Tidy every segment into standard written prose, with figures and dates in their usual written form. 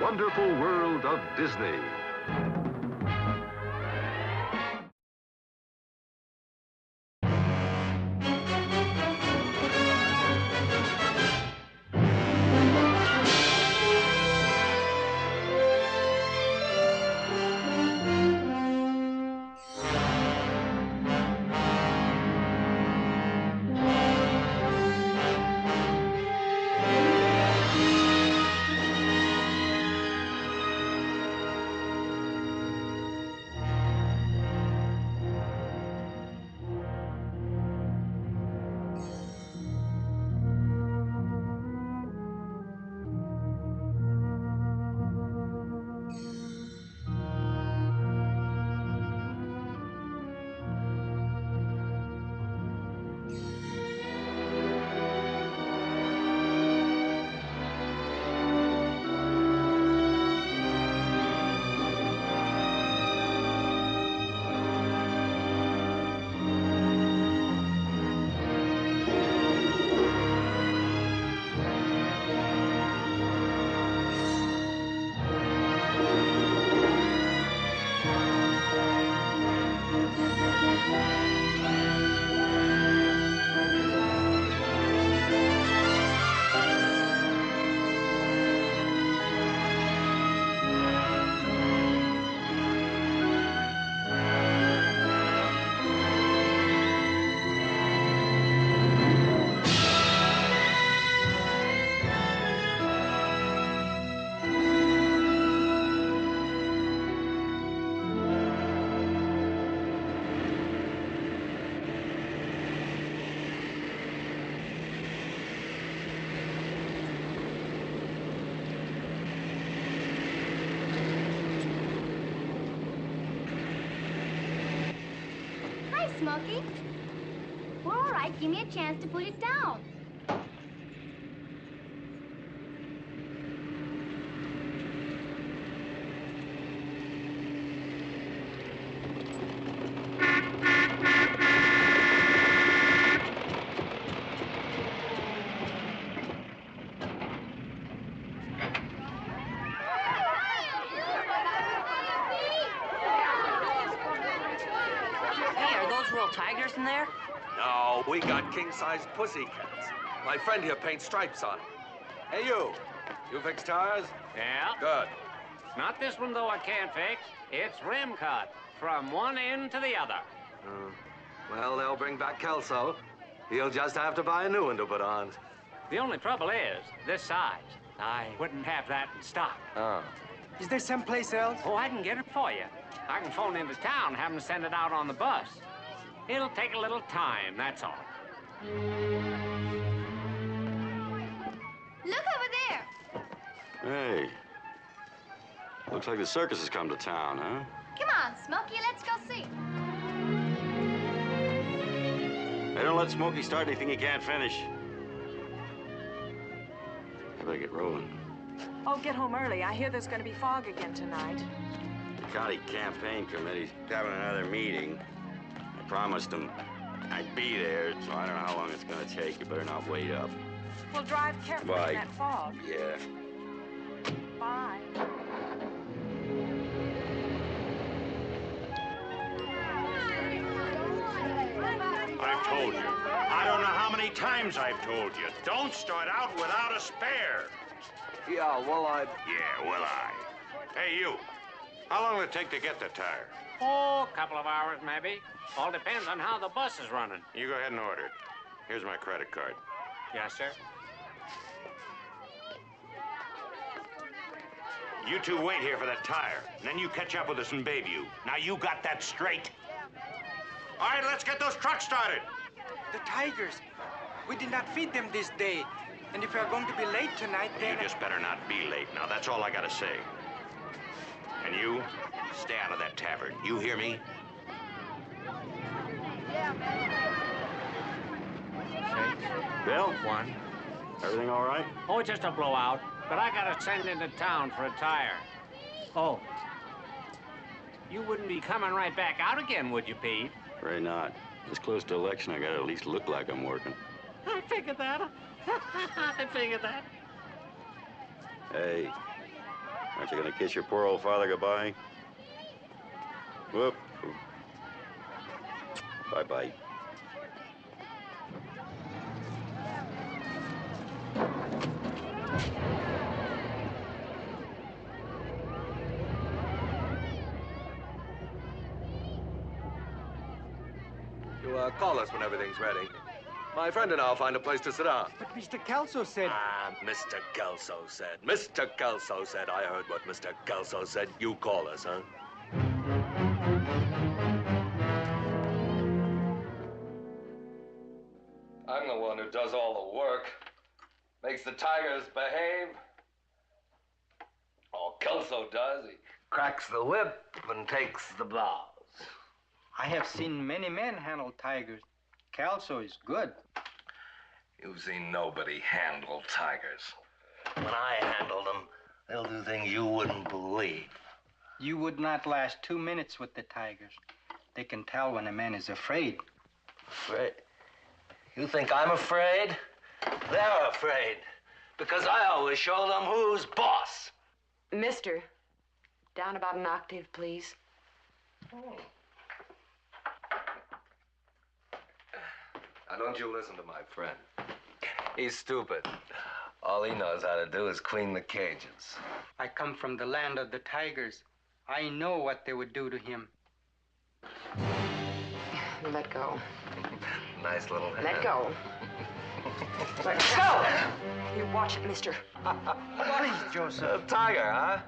wonderful world of Disney. Smokey. Well, all right, give me a chance to put it down. Tigers in there? No, we got king-sized pussycats. My friend here paints stripes on them. Hey, you fix tires? Yeah. Good. Not this one, though, I can't fix. It's rim cut from one end to the other. Well, they'll bring back Kelso. He'll just have to buy a new one to put on. The only trouble is this size. I wouldn't have that in stock. Oh. Is there someplace else? Oh, I can get it for you. I can phone into town and have them send it out on the bus. It'll take a little time, that's all. Look over there. Hey. Looks like the circus has come to town, huh? Come on, Smokey, let's go see. They don't let Smokey start anything he can't finish. I better get rolling. Oh, get home early. I hear there's going to be fog again tonight. The county campaign committee's having another meeting. I promised them I'd be there, so I don't know how long it's going to take. You better not wait up. Well, drive carefully Bye. in that fog. Yeah. Bye. I've told you. I don't know how many times I've told you. Don't start out without a spare. Yeah, well, Yeah, will I? Hey, you. How long will it take to get the tire? Oh, a couple of hours, maybe. All depends on how the bus is running. You go ahead and order it. Here's my credit card. Yes, sir. You two wait here for that tire, and then you catch up with us in Bayview. Now, you got that straight? All right, let's get those trucks started. The tigers. We did not feed them this day. And if we are going to be late tonight, then... You just better not be late. Now, that's all I gotta say. And you, stay out of that tavern. You hear me? Bill? One. Everything all right? Oh, just a blowout. But I gotta send into town for a tire. Oh. You wouldn't be coming right back out again, would you, Pete? Afraid not. This close to election, I gotta at least look like I'm working. I figured that. I figured that. Hey, Aren't you gonna kiss your poor old father goodbye? Whoop. Bye-bye. You call us when everything's ready. My friend and I'll find a place to sit down. But Mr. Kelso said... Mr. Kelso said. Mr. Kelso said. I heard what Mr. Kelso said. You call us, huh? I'm the one who does all the work. Makes the tigers behave. All Kelso does, he cracks the whip and takes the bows. I have seen many men handle tigers. Kelso is good. You've seen nobody handle tigers. When I handle them, they'll do things you wouldn't believe. You would not last 2 minutes with the tigers. They can tell when a man is afraid. Afraid? You think I'm afraid? They're afraid. Because I always show them who's boss. Mister, down about an octave, please. Now, don't you listen to my friend. He's stupid. All he knows how to do is clean the cages. I come from the land of the tigers. I know what they would do to him. Let go. Nice little hand. Let go. Let go! You watch it, mister. Please, Joseph. A tiger, huh?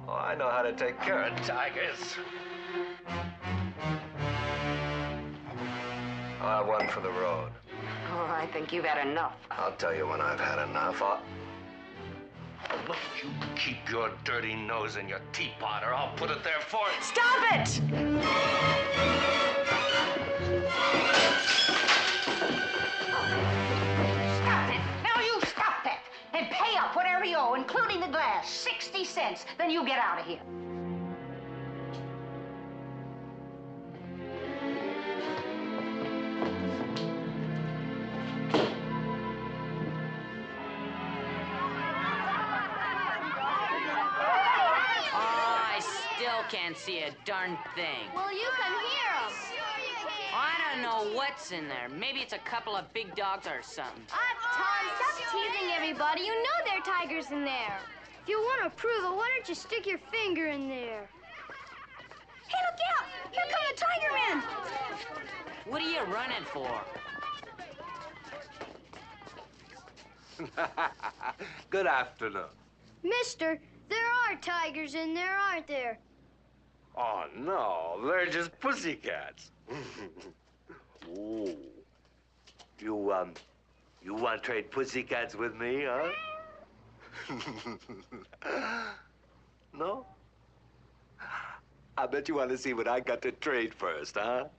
Oh, I know how to take care of tigers. I'll have one for the road. Oh, I think you've had enough. I'll tell you when I've had enough. Look, you keep your dirty nose in your teapot, or I'll put it there for you. Stop it! Stop it. Now you stop that and pay up whatever you owe, including the glass. 60 cents. Then you get out of here. Can't see a darn thing. Well, you can hear them. I don't know what's in there. Maybe it's a couple of big dogs or something. Tom, stop teasing everybody. You know there are tigers in there. If you want to prove it, why don't you stick your finger in there? Hey, look out! Here come the tiger men! What are you running for? Good afternoon. Mister, there are tigers in there, aren't there? Oh, no, they're just pussycats. Ooh. You want to trade pussycats with me, huh? No? I bet you want to see what I got to trade first, huh?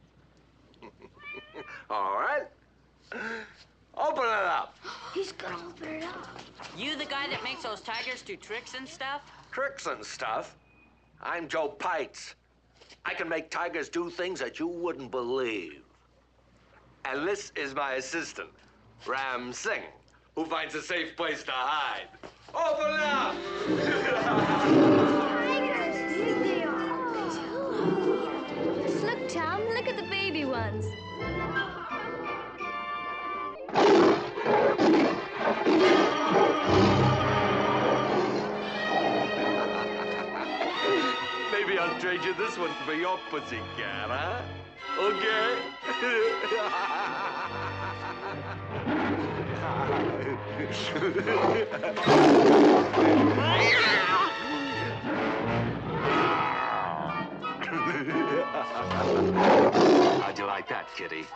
All right. Open it up. He's gonna open it up. You the guy that makes those tigers do tricks and stuff? Tricks and stuff? I'm Joe Pites. I can make tigers do things that you wouldn't believe. And this is my assistant, Ram Singh, who finds a safe place to hide. Open it up! Tigers! Here they are. Just look, Tom. Look at the baby ones. Maybe I'll trade you this one for your pussycat, huh? Okay? How'd you like that, kitty?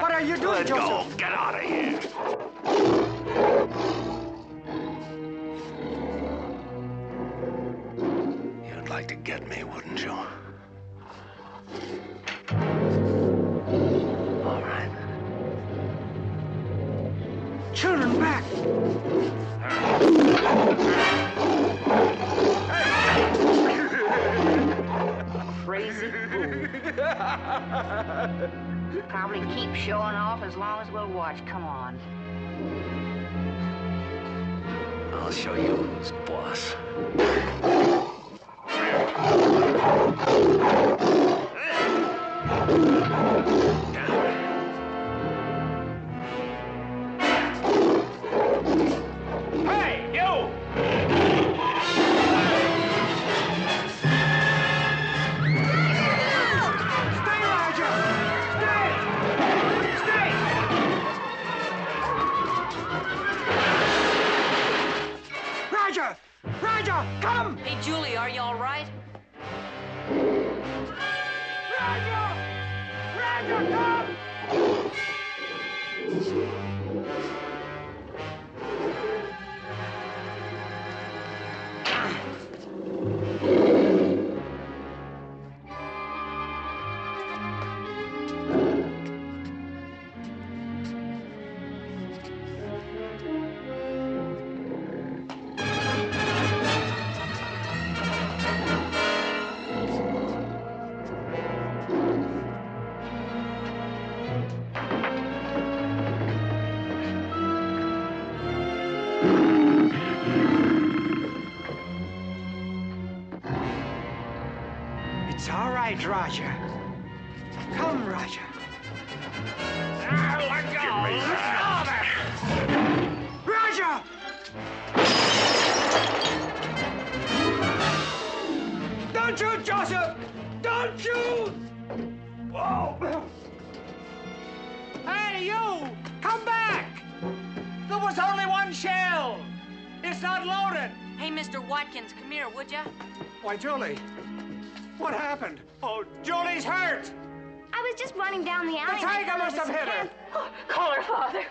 What are you doing, Let Joseph? go. Get out of here. You'd like to get me, wouldn't you? All right. Children, back! Probably keep showing off as long as we'll watch. Come on. I'll show you who's boss. Hey, you! Stay, Roger! Stay! Stay! Roger! Roger, come! Hey, Julie, are you all right? Roger! Roger, come! It's all right, Roger. Come, Roger. Let go! Roger! Don't shoot, Joseph! Don't shoot! Whoa! Hey, you! Come back! There was only one shell. It's not loaded. Hey, Mr. Watkins, come here, would ya? Why, Julie, what happened? Oh, Julie's hurt. I was just running down the alley. The tiger must have hit her. Call her father.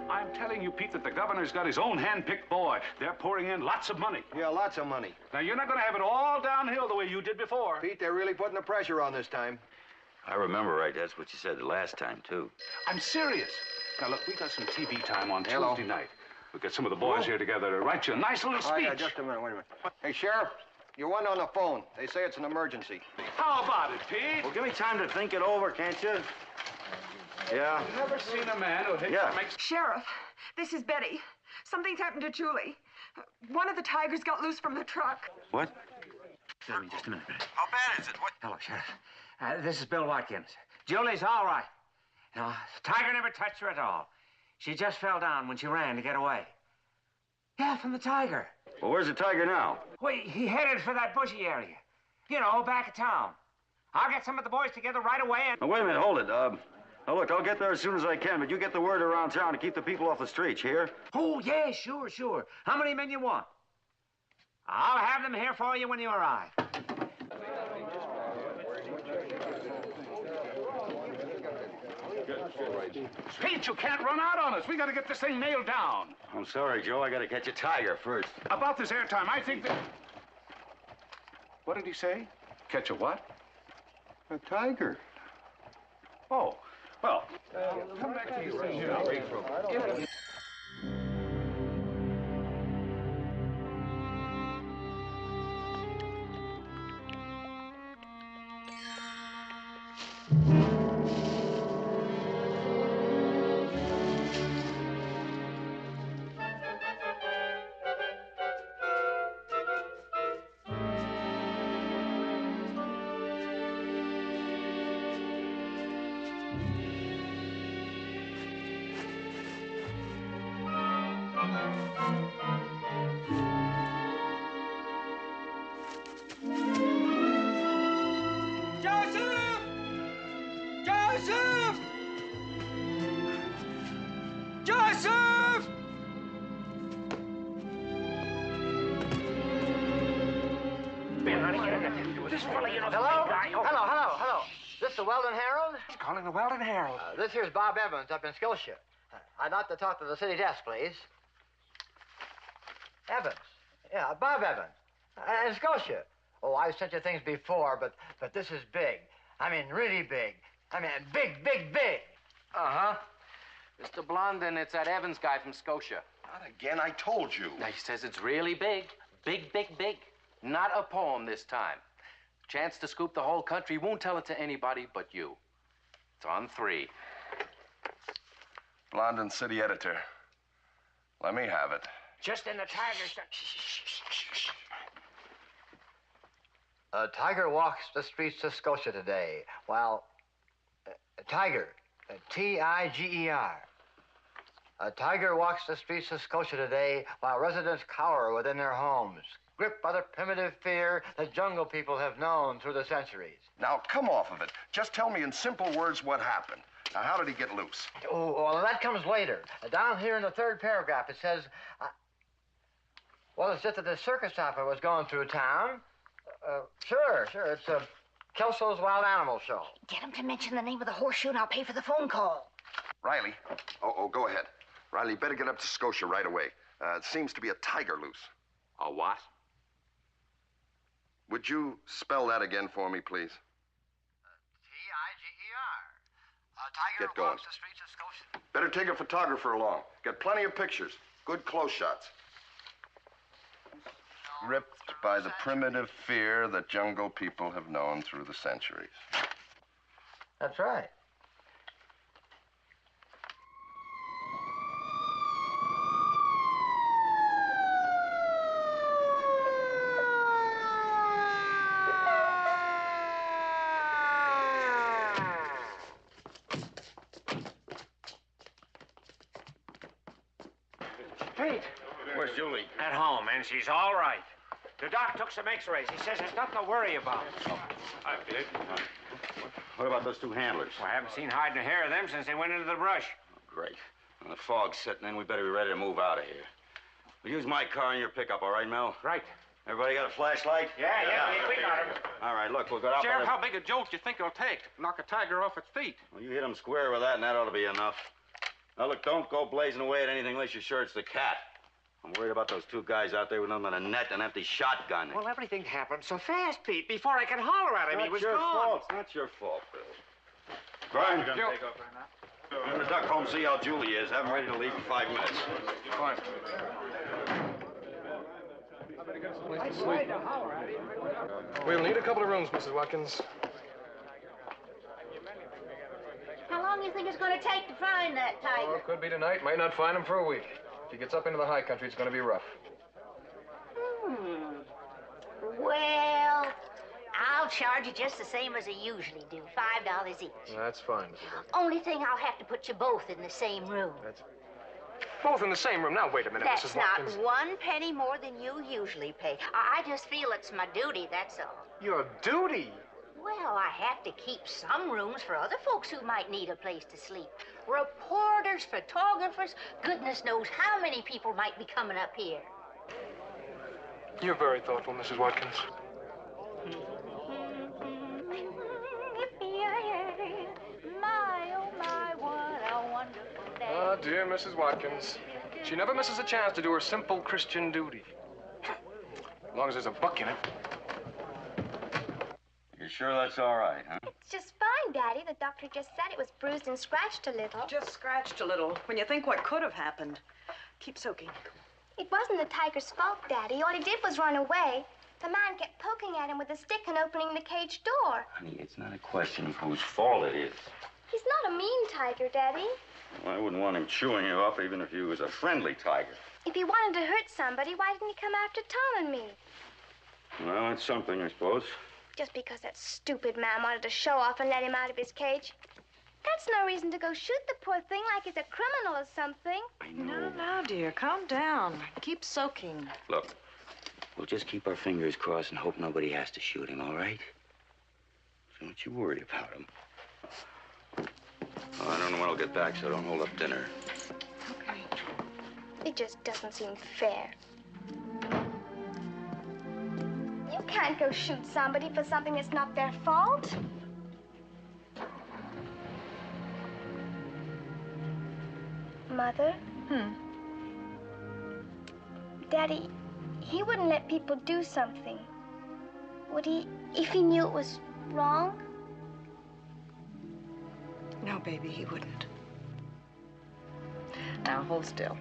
I'm telling you, Pete, that the governor's got his own hand-picked boy. They're pouring in lots of money. Yeah, lots of money. Now, you're not going to have it all downhill the way you did before. Pete, they're really putting the pressure on this time. I remember right. That's what you said the last time, too. I'm serious. Now, look, we got some TV time on Hello. Tuesday night. We'll get some of the boys here together to write you a nice little Oh, speech. yeah, just a minute, wait a minute. Hey, Sheriff, you're one on the phone. They say it's an emergency. How about it, Pete? Well, give me time to think it over, can't you? Yeah. Never seen a man who hates Yeah. to make... Sheriff, this is Betty. Something's happened to Julie. One of the tigers got loose from the truck. What? Tell me just a minute. How bad is it? What? Hello, Sheriff. This is Bill Watkins. Julie's all right. No, the tiger never touched her at all. She just fell down when she ran to get away. Yeah, from the tiger. Well, where's the tiger now? Well, he headed for that bushy area. You know, back of town. I'll get some of the boys together right away and... Now, wait a minute, hold it. Now, look, I'll get there as soon as I can, but you get the word around town to keep the people off the streets, here? Oh, yeah, sure. How many men you want? I'll have them here for you when you arrive. Pete, you can't run out on us. We got to get this thing nailed down. I'm sorry, Joe. I got to catch a tiger first. About this airtime, I think that... What did he say? Catch a what? A tiger. Oh, well, come back to you. Joseph! Joseph! Joseph! Hello. This the Weldon Herald? Calling the Weldon Herald. This here's Bob Evans up in Skillshire. I'd like to talk to the city desk, please. Evans. Yeah, Bob Evans. In Skillshire. Oh, I've sent you things before, but this is big. I mean, really big. I mean, big. Uh-huh. Mr. Blondin, it's that Evans guy from Scotia. Not again, I told you. Now, he says it's really big. Big. Not a poem this time. Chance to scoop the whole country. Won't tell it to anybody but you. It's on 3. London City Editor. Let me have it. Just in the Tiger's... A tiger walks the streets of Scotia today, while... tiger, T-I-G-E-R. A tiger walks the streets of Scotia today while residents cower within their homes, gripped by the primitive fear that jungle people have known through the centuries. Now, come off of it. Just tell me in simple words what happened. Now, how did he get loose? Oh, well, that comes later. Down here in the 3rd paragraph, it says... well, it's just that the circus opera was going through town. Sure. It's Kelso's Wild Animal Show. Get him to mention the name of the horseshoe and I'll pay for the phone call. Riley. Oh, go ahead. Riley, you better get up to Scotia right away. It seems to be a tiger loose. A what? Would you spell that again for me, please? T-I-G-E-R. A tiger Get going. walks the streets of Scotia. Better take a photographer along. Get plenty of pictures. Good close shots. Gripped by the primitive fear that jungle people have known through the centuries. That's right. Pete! Where's Julie? At home, and she's all right. The doc took some x-rays. He says there's nothing to worry about. Hi, Pete. What about those 2 handlers? Well, I haven't seen hide nor hair of them since they went into the brush. Great. When the fog's setting in, we better be ready to move out of here. We'll use my car and your pickup, all right, Mel? Right. Everybody got a flashlight? Yeah, we got him. All right, look, we'll go out Sheriff, by how big a jolt do you think it'll take? Knock a tiger off its feet. Well, you hit him square with that, and that ought to be enough. Now, look, don't go blazing away at anything unless you're sure it's the cat. I'm worried about those 2 guys out there with nothing but a net and an empty shotgun. Well, everything happened so fast, Pete. Before I could holler at him, he was your gone. fault. It's not your fault, Bill. Brian, Take off right now? I'm going to duck home, see how Julie is. Have him ready to leave in 5 minutes. Fine. We'll need a couple of rooms, Mrs. Watkins. How long do you think it's going to take to find that tiger? Oh, it could be tonight. Might not find him for a week. If he gets up into the high country, it's going to be rough. Well, I'll charge you just the same as I usually do, $5 each. That's fine, Mrs. Watkins. Only thing, I'll have to put you both in the same room. That's... Both in the same room. Now, wait a minute, That's Mrs. not Watkins. 1 penny more than you usually pay. I just feel it's my duty, that's all. Your duty? Well, I have to keep some rooms for other folks who might need a place to sleep. Reporters, photographers, goodness knows how many people might be coming up here. You're very thoughtful, Mrs. Watkins. My, oh my, what a wonderful day. Ah, dear Mrs. Watkins. She never misses a chance to do her simple Christian duty. As long as there's a buck in it. You sure that's all right, huh? It's just fine, Daddy. The doctor just said it was bruised and scratched a little. Just scratched a little. When you think what could have happened. Keep soaking. It wasn't the tiger's fault, Daddy. All he did was run away. The man kept poking at him with a stick and opening the cage door. Honey, it's not a question of whose fault it is. He's not a mean tiger, Daddy. Well, I wouldn't want him chewing you up even if he was a friendly tiger. If he wanted to hurt somebody, why didn't he come after Tom and me? Well, that's something, I suppose. Just because that stupid man wanted to show off and let him out of his cage. That's no reason to go shoot the poor thing like he's a criminal or something. I know. No, dear. Calm down. Keep soaking. Look, we'll just keep our fingers crossed and hope nobody has to shoot him, all right? Don't you worry about him. Well, I don't know when I'll get back, so don't hold up dinner. Okay. It just doesn't seem fair. You can't go shoot somebody for something that's not their fault. Mother? Daddy, he wouldn't let people do something. Would he, if he knew it was wrong? No, baby, he wouldn't. Now, hold still.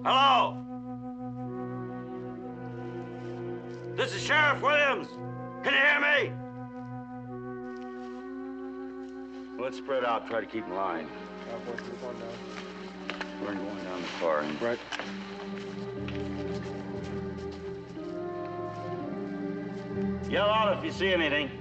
Hello? This is Sheriff Williams. Can you hear me? Let's spread out, try to keep in line. We're going down the far end. Right. Yell out if you see anything.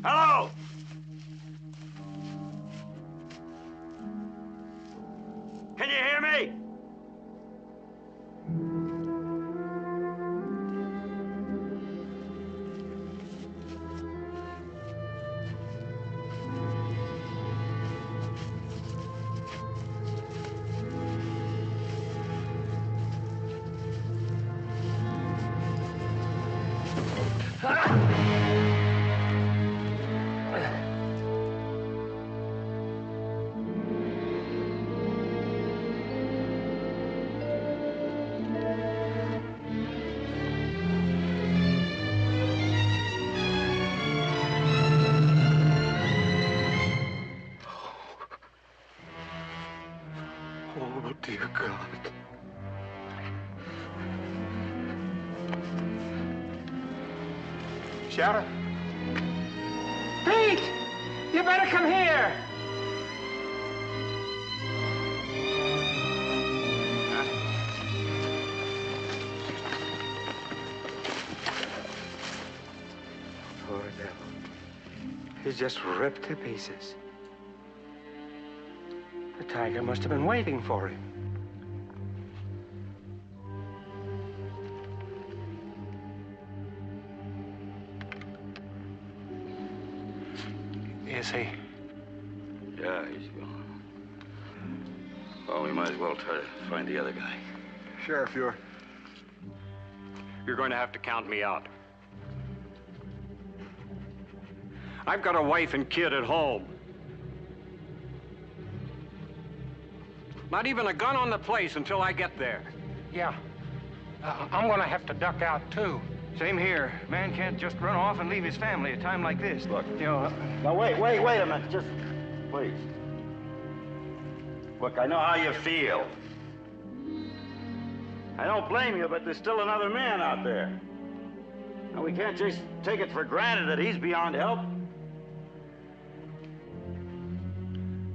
Hello? Can you hear me? Oh, dear God. Sheriff? Pete! You better come here! Poor devil. He's just ripped to pieces. The tiger must have been waiting for him. Is he? Yeah, he's gone. Well, we might as well try to find the other guy. Sheriff, you're going to have to count me out. I've got a wife and kid at home. Not even a gun on the place until I get there. Yeah. I'm gonna have to duck out, too. Same here. Man can't just run off and leave his family at a time like this. Look. You know... Now, wait a minute. Just, please. Look, I know how you feel. I don't blame you, but there's still another man out there. And we can't just take it for granted that he's beyond help.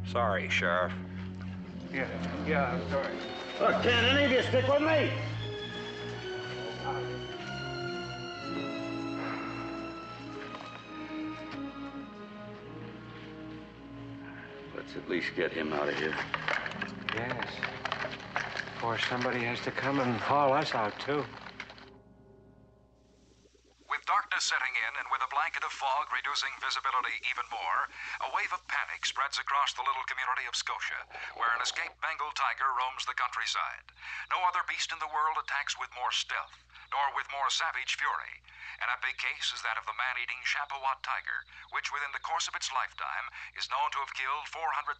Sorry, Sheriff. Yeah, I'm sorry. Look, can't any of you stick with me? Let's at least get him out of here. Yes. Or somebody has to come and haul us out, too. With darkness setting in and with a blanket of fog reducing visibility even more, a wave of panic spreads across the little community of Scotia, where an escaped Bengal tiger roams the countryside. No other beast in the world attacks with more stealth, nor with more savage fury. An epic case is that of the man-eating Champawat tiger, which within the course of its lifetime is known to have killed 434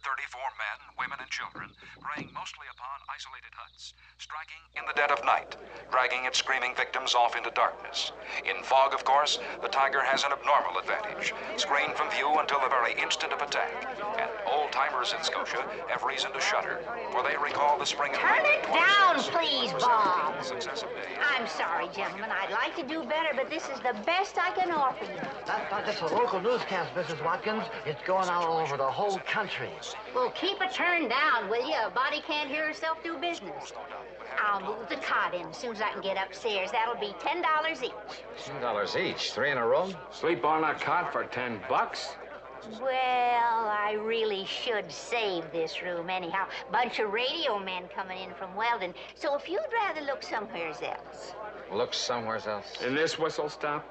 men, women, and children, preying mostly upon isolated huts, striking in the dead of night, dragging its screaming victims off into darkness. In fog, of course, the tiger has an abnormal advantage, screened from view until the very instant of attack. And old-timers in Scotia have reason to shudder, for they recall the spring of Turn it down, please, Bob. successive days. I'm sorry, gentlemen. I'd like to do better, but this is the best I can offer you. That's not just a local newscast, Mrs. Watkins. It's going out all over the whole country. Well, keep it turned down, will you? A body can't hear herself do business. I'll move the cot in as soon as I can get upstairs. That'll be $10 each. $10 each? 3 in a room? Sleep on a cot for $10? Well, I really should save this room anyhow. Bunch of radio men coming in from Weldon. So if you'd rather look somewhere else. Look somewhere else. In this whistle stop?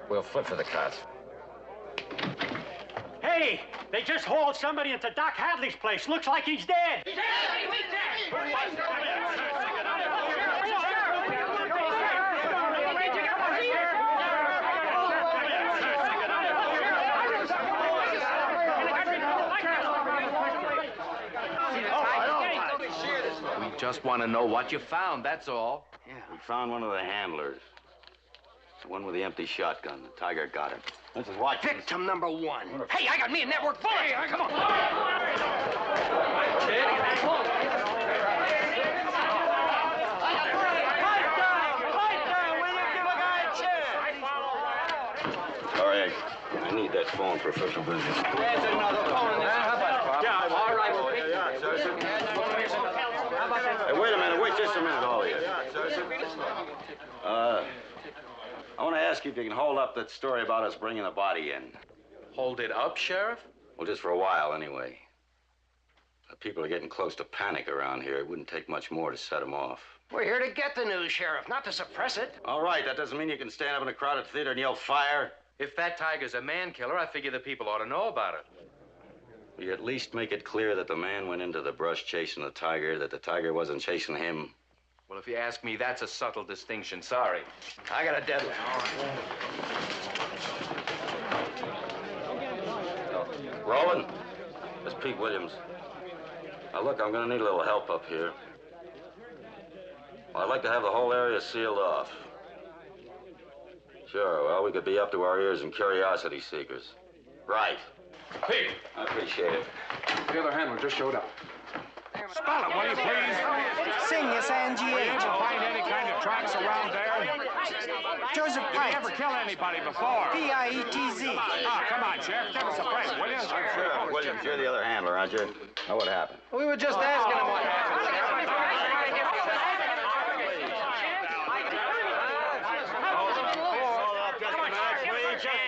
We'll flip for the cot. Hey, they just hauled somebody into Doc Hadley's place. Looks like he's dead. We just want to know what you found, that's all. Yeah. We found one of the handlers. The one with the empty shotgun. The tiger got him. This is Watkins. Victim number 1. Hey, I got me a network bullet. Hey, come on. All right. I need that phone for official business. There's another phone. Yeah, all right. We'll pick Hey, wait a minute. Wait just a minute, all of you. I want to ask you if you can hold up that story about us bringing the body in. Hold it up, Sheriff? Well, just for a while, anyway. People are getting close to panic around here. It wouldn't take much more to set them off. We're here to get the news, Sheriff, not to suppress it. All right, that doesn't mean you can stand up in a crowded theater and yell fire. If that tiger's a man killer, I figure the people ought to know about it. We at least make it clear that the man went into the brush chasing the tiger, that the tiger wasn't chasing him. Well, if you ask me, that's a subtle distinction. Sorry. I got a deadline. Roland, this is Pete Williams. Now, look, I'm going to need a little help up here. Well, I'd like to have the whole area sealed off. Sure, well, we could be up to our ears in curiosity seekers. Right. Pete! I appreciate it. The other handler just showed up. Spell it, will you, please? Sing S-I-N-G-H. Were you able to find any kind of tracks around there? Joseph Did Pike. you ever kill anybody before? P-I-E-T-Z. Ah, come on, Sheriff. Give us a break, will you? Sure, Williams, you're the other handler, aren't you? Now, what happened? We were just asking him what happened.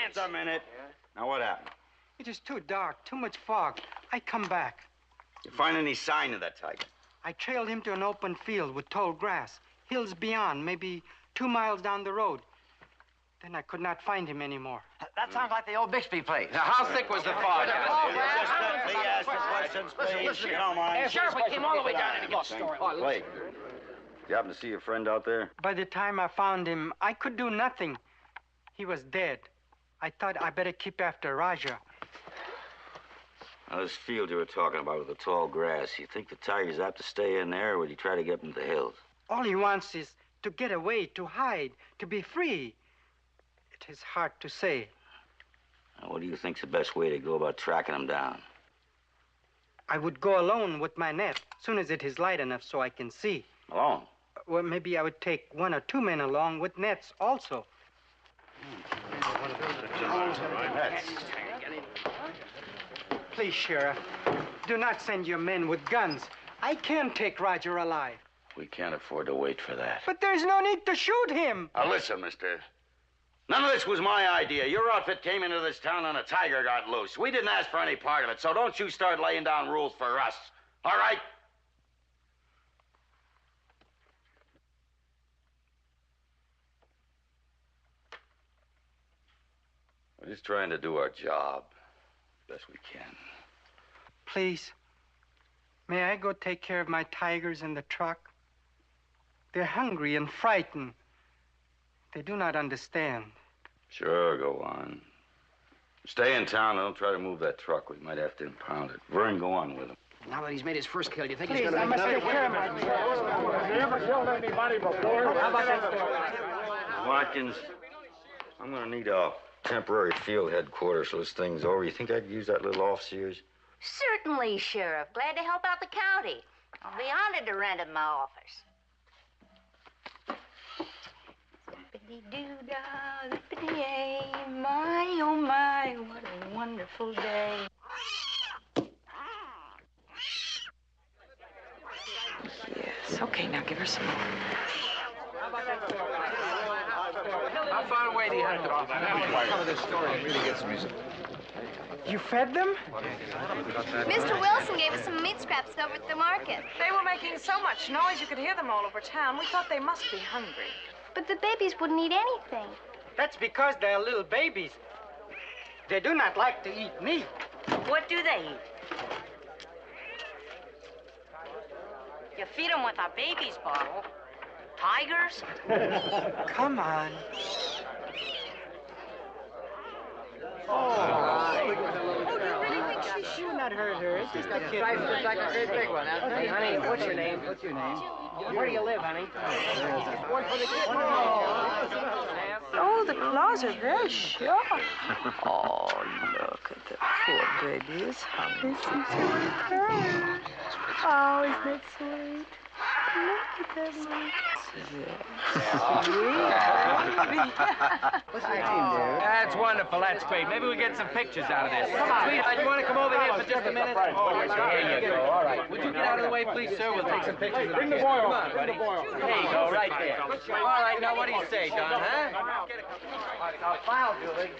Just a minute. Now, what happened? It is too dark, too much fog. I come back. You find any sign of that tiger? I trailed him to an open field with tall grass. Hills beyond, maybe 2 miles down the road. Then I could not find him anymore. That sounds like the old Bixby place. Now, how thick was the fog? Just let me ask the questions, please. You don't mind. Sheriff, we came all the way down and got story. Wait. You happen to see your friend out there? By the time I found him, I could do nothing. He was dead. I thought I better keep after Raja. Now, this field you were talking about with the tall grass, you think the tiger's apt to stay in there, or would he try to get up into the hills? All he wants is to get away, to hide, to be free. It is hard to say. Now, what do you think's the best way to go about tracking him down? I would go alone with my net, soon as it is light enough so I can see. Alone? Well, maybe I would take 1 or 2 men along with nets also. Please, Sheriff, do not send your men with guns. I can't take Roger alive. We can't afford to wait for that. But there's no need to shoot him. Now, listen, mister. None of this was my idea. Your outfit came into this town and a tiger got loose. We didn't ask for any part of it, so don't you start laying down rules for us. All right? We're just trying to do our job best we can. Please, may I go take care of my tigers in the truck? They're hungry and frightened. They do not understand. Sure, go on. Stay in town and don't try to move that truck. We might have to impound it. Vern, go on with him. Now that he's made his first kill, do you think Please, he's going I to must take care of my... Have you ever killed anybody before? How about that? Watkins, I'm going to need a temporary field headquarters so this thing's over. You think I could use that little office of yours? Certainly, Sheriff. Glad to help out the county. I'll be honored to rent my office. Zippity-doo-dah, zippity-yay, my, oh my, what a wonderful day. Yes, okay, now give her some more. How far away do you have to be? Some of this story really gets me. You fed them? Mr. Wilson gave us some meat scraps over at the market. They were making so much noise you could hear them all over town. We thought they must be hungry. But the babies wouldn't eat anything. That's because they're little babies. They do not like to eat meat. What do they eat? You feed them with a baby's bottle. Tigers? Come on. She will not hurt her. It's just a kid. Just like a great big one. Hey, honey, what's your name? What's your name? Where do you live, honey? One for the kid. Oh, the claws are very sharp. Oh, look at the poor baby. He's hungry. Oh, isn't that sweet? Look at that monkey. What's your name, dear? That's wonderful. That's great. Maybe we get some pictures out of this. Come on. Sweetheart, you want to come over here for just a minute? Oh, here you go. All right. Would you get out of the way, please, sir? We'll take some pictures. Bring the boy over. Come on, buddy. There you go, right there. All right, now what do you say, Don, huh? File, Julie.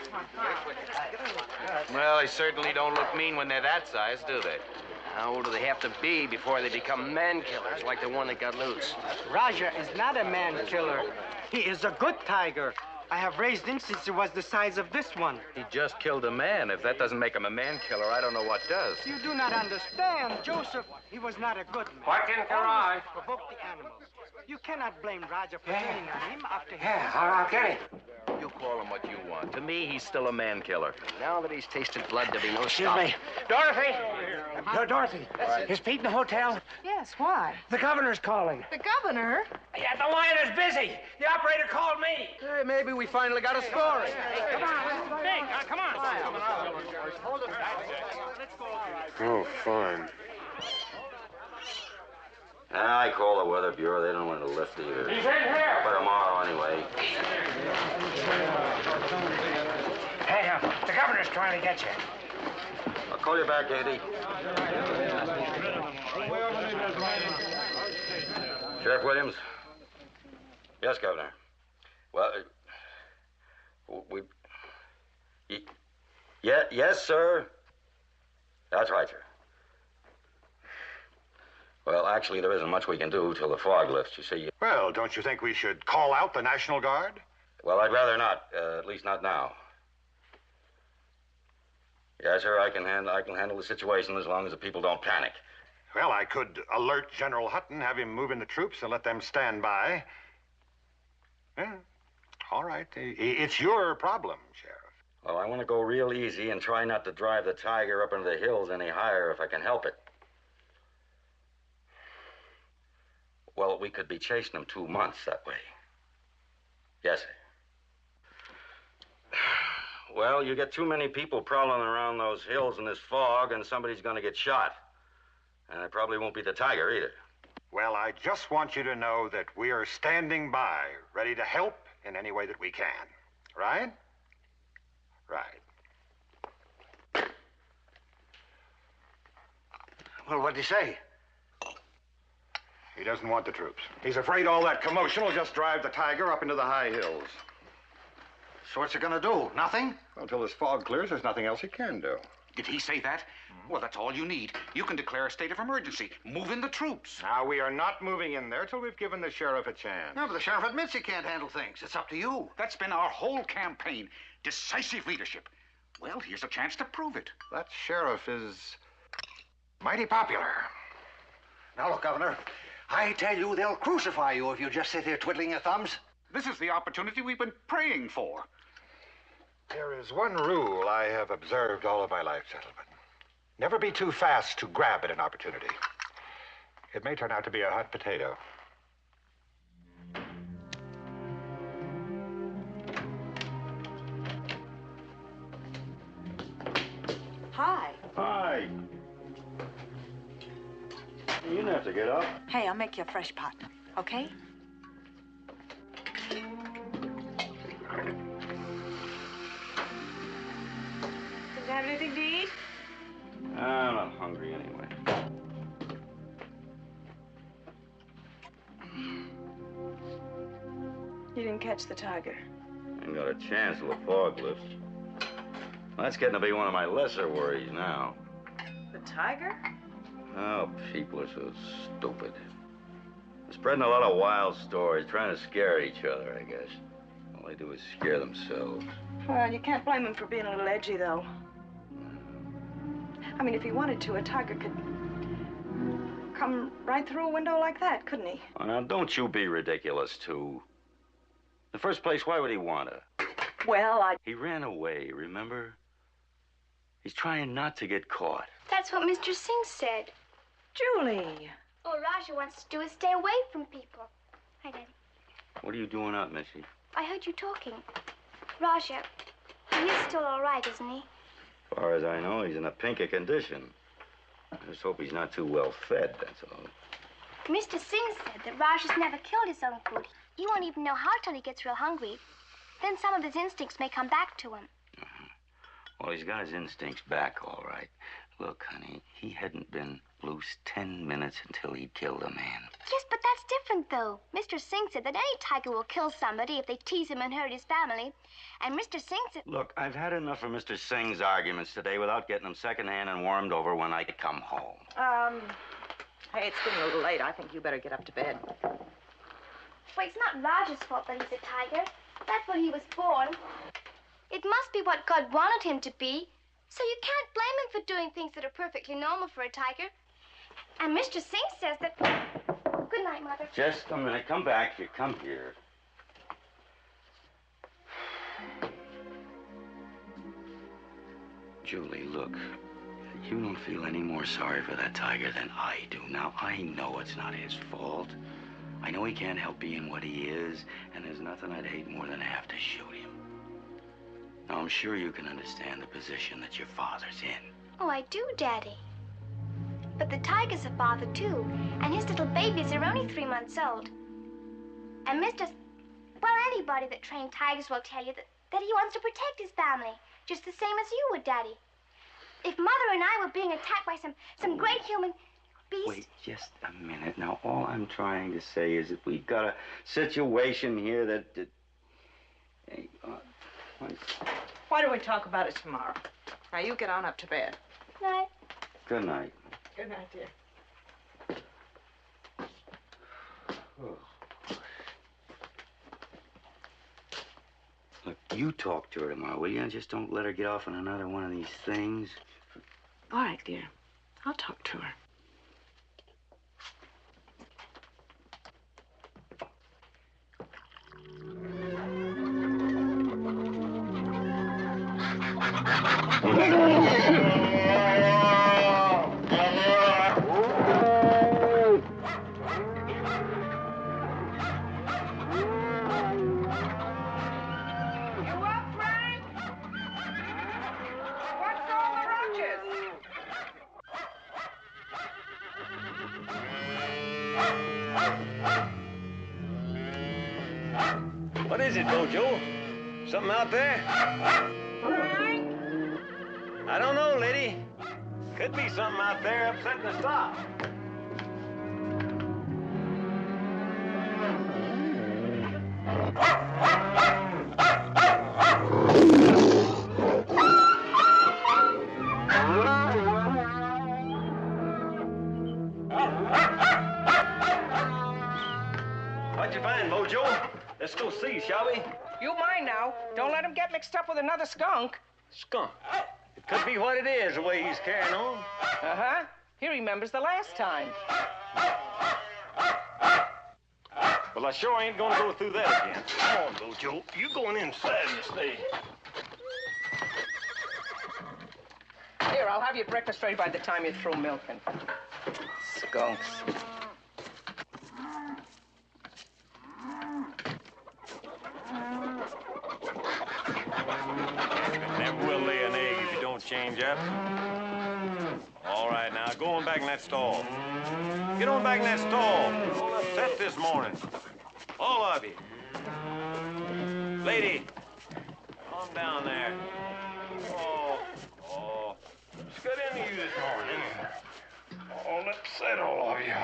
Well, they certainly don't look mean when they're that size, do they? How old do they have to be before they become man-killers like the one that got loose? Raja is not a man killer. He is a good tiger. I have raised him since he was the size of this one. He just killed a man. If that doesn't make him a man-killer, I don't know what does. You do not understand, Joseph. He was not a good man. What can I? Provoke the animals. You cannot blame Raja for turning on him after he... Yeah, I'll get him. You call him what you want. To me, he's still a man-killer. Now that he's tasted blood, there'll be no Excuse stopping. me. Dorothy! Dorothy, is Pete in the hotel? Yes, why? The governor's calling. The governor? Yeah, the line is busy. The operator called me. Hey, maybe we finally got a story. Come on, Big, come on. Oh, fine. I call the Weather Bureau. They don't want to lift either. He's in here. By tomorrow, anyway. Hey, the governor's trying to get you. I'll call you back, Eddie. Sheriff Williams? Yes, Governor. Well, yes, sir. That's right, sir. Well, actually, there isn't much we can do till the fog lifts, you see. Well, don't you think we should call out the National Guard? Well, I'd rather not, at least not now. Yes, sir, I can handle the situation as long as the people don't panic. Well, I could alert General Hutton, have him move in the troops, and let them stand by. Yeah, all right. It's your problem, Sheriff. Well, I want to go real easy and try not to drive the tiger up into the hills any higher if I can help it. Well, we could be chasing him 2 months that way. Yes, sir. Well, you get too many people prowling around those hills in this fog, and somebody's going to get shot. And it probably won't be the tiger either. Well, I just want you to know that we are standing by, ready to help in any way that we can. Right? Right. Well, what'd he say? He doesn't want the troops. He's afraid all that commotion will just drive the tiger up into the high hills. So what's he gonna do? Nothing? Well, until this fog clears, there's nothing else he can do. Did he say that? Well, that's all you need. You can declare a state of emergency. Move in the troops. Now, we are not moving in there till we've given the sheriff a chance. No, but the sheriff admits he can't handle things. It's up to you. That's been our whole campaign. Decisive leadership. Well, here's a chance to prove it. That sheriff is mighty popular. Now, look, Governor, I tell you, they'll crucify you if you just sit here twiddling your thumbs. This is the opportunity we've been praying for. There is one rule I have observed all of my life, gentlemen. Never be too fast to grab at an opportunity. It may turn out to be a hot potato. Hi. Hi. You didn't have to get up. Hey, I'll make you a fresh pot, okay? Did you have anything to eat? I'm not hungry anyway. You didn't catch the tiger. Ain't got a chance till the fog lifts. That's getting to be one of my lesser worries now. The tiger? Oh, people are so stupid. They're spreading a lot of wild stories, trying to scare each other, I guess. All they do is scare themselves. Well, you can't blame him for being a little edgy, though. I mean, if he wanted to, a tiger could come right through a window like that, couldn't he? Oh, now, don't you be ridiculous, too. In the first place, why would he want to? Well, He ran away, remember? He's trying not to get caught. That's what Mr. Singh said. Julie. All Raja wants to do is stay away from people. Hi, Daddy. What are you doing up, Missy? I heard you talking. Raja, he is still all right, isn't he? As far as I know, he's in a pinker condition. I just hope he's not too well fed, that's all. Mr. Singh said that Raja's never killed his own food. He won't even know how till he gets real hungry. Then some of his instincts may come back to him. Well, he's got his instincts back, all right. Look, honey, he hadn't been loose 10 minutes until he'd killed a man. Yes, but that's different, though. Mr. Singh said that any tiger will kill somebody if they tease him and hurt his family. And Mr. Singh said... Look, I've had enough of Mr. Singh's arguments today without getting them secondhand and warmed over when I come home. Hey, it's getting a little late. I think you better get up to bed. Well, it's not Raja's fault that he's a tiger. That's what he was born. It must be what God wanted him to be. So you can't blame him for doing things that are perfectly normal for a tiger. And Mr. Singh says that... Good night, Mother. Just a minute. Come back here. Come here. Julie, look. You don't feel any more sorry for that tiger than I do. Now, I know it's not his fault. I know he can't help being what he is, and there's nothing I'd hate more than to have to shoot him. Now, I'm sure you can understand the position that your father's in. Oh, I do, Daddy. But the tiger's a father, too. And his little babies are only 3 months old. And well, anybody that trained tigers will tell you that he wants to protect his family, just the same as you would, Daddy. If Mother and I were being attacked by some great human beast... Wait just a minute. Now, all I'm trying to say is that we've got a situation here that... Hey, Why don't we talk about it tomorrow? Now, you get on up to bed. Good night. Good night. Good night, dear. Look, you talk to her tomorrow, will you? And just don't let her get off on another one of these things. All right, dear. I'll talk to her. What is it, Bojo? Something out there? I don't know, lady. Could be something out there upsetting the stock. What'd you find, Mojo? Let's go see, shall we? You mind now. Don't let him get mixed up with another skunk. Skunk. It could be what it is, the way he's carrying on. Uh-huh. He remembers the last time. Well, I sure ain't gonna go through that again. Come on, though, Joe. You going inside and stay. Here, I'll have your breakfast ready by the time you're through milking. Skunks. Never will lay an egg if you don't change up. All right, now, go on back in that stall. Get on back in that stall. You're all upset this morning. All of you. Lady, calm down there. Oh. It's good into you this morning. All upset, all of you.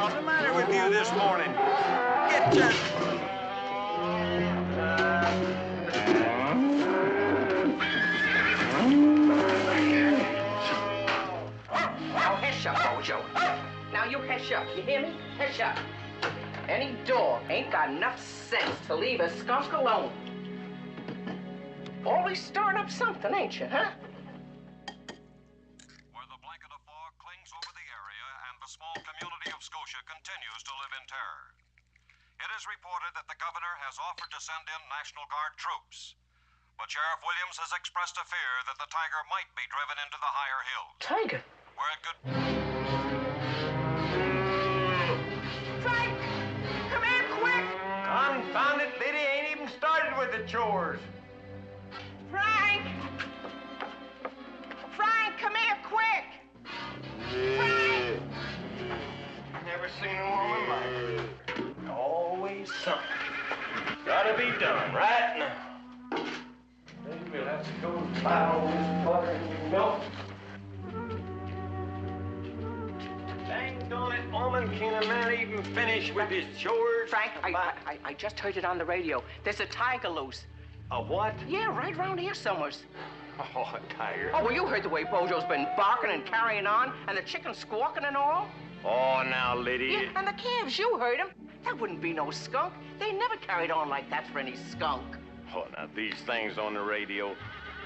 What's the matter with you this morning? Get your... Now, hush up, Bojo. Now, you hush up. You hear me? Hush up. Any dog ain't got enough sense to leave a skunk alone. Always stirring up something, ain't you, huh? Where the blanket of fog clings over the area and the small community of Scotia continues to live in terror. It is reported that the governor has offered to send in National Guard troops. But Sheriff Williams has expressed a fear that the tiger might be driven into the higher hills. Tiger? Where it could... Frank! Come here, quick! Confound it, Liddy ain't even started with the chores. Frank! Frank, come here, quick! Frank! Never seen a woman like her. Always something. Gotta be done right now. Then we'll have to go buy all this butter and milk. Dang it, woman, can a man even finish with his chores? Frank, I just heard it on the radio. There's a tiger loose. A what? Yeah, right around here somewhere. Oh, a tiger. Oh, well, you heard the way Bojo's been barking and carrying on, and the chickens squawking and all. Oh, now, Liddy. Yeah, and the calves, you heard them. That wouldn't be no skunk. They never carried on like that for any skunk. Oh, now, these things on the radio.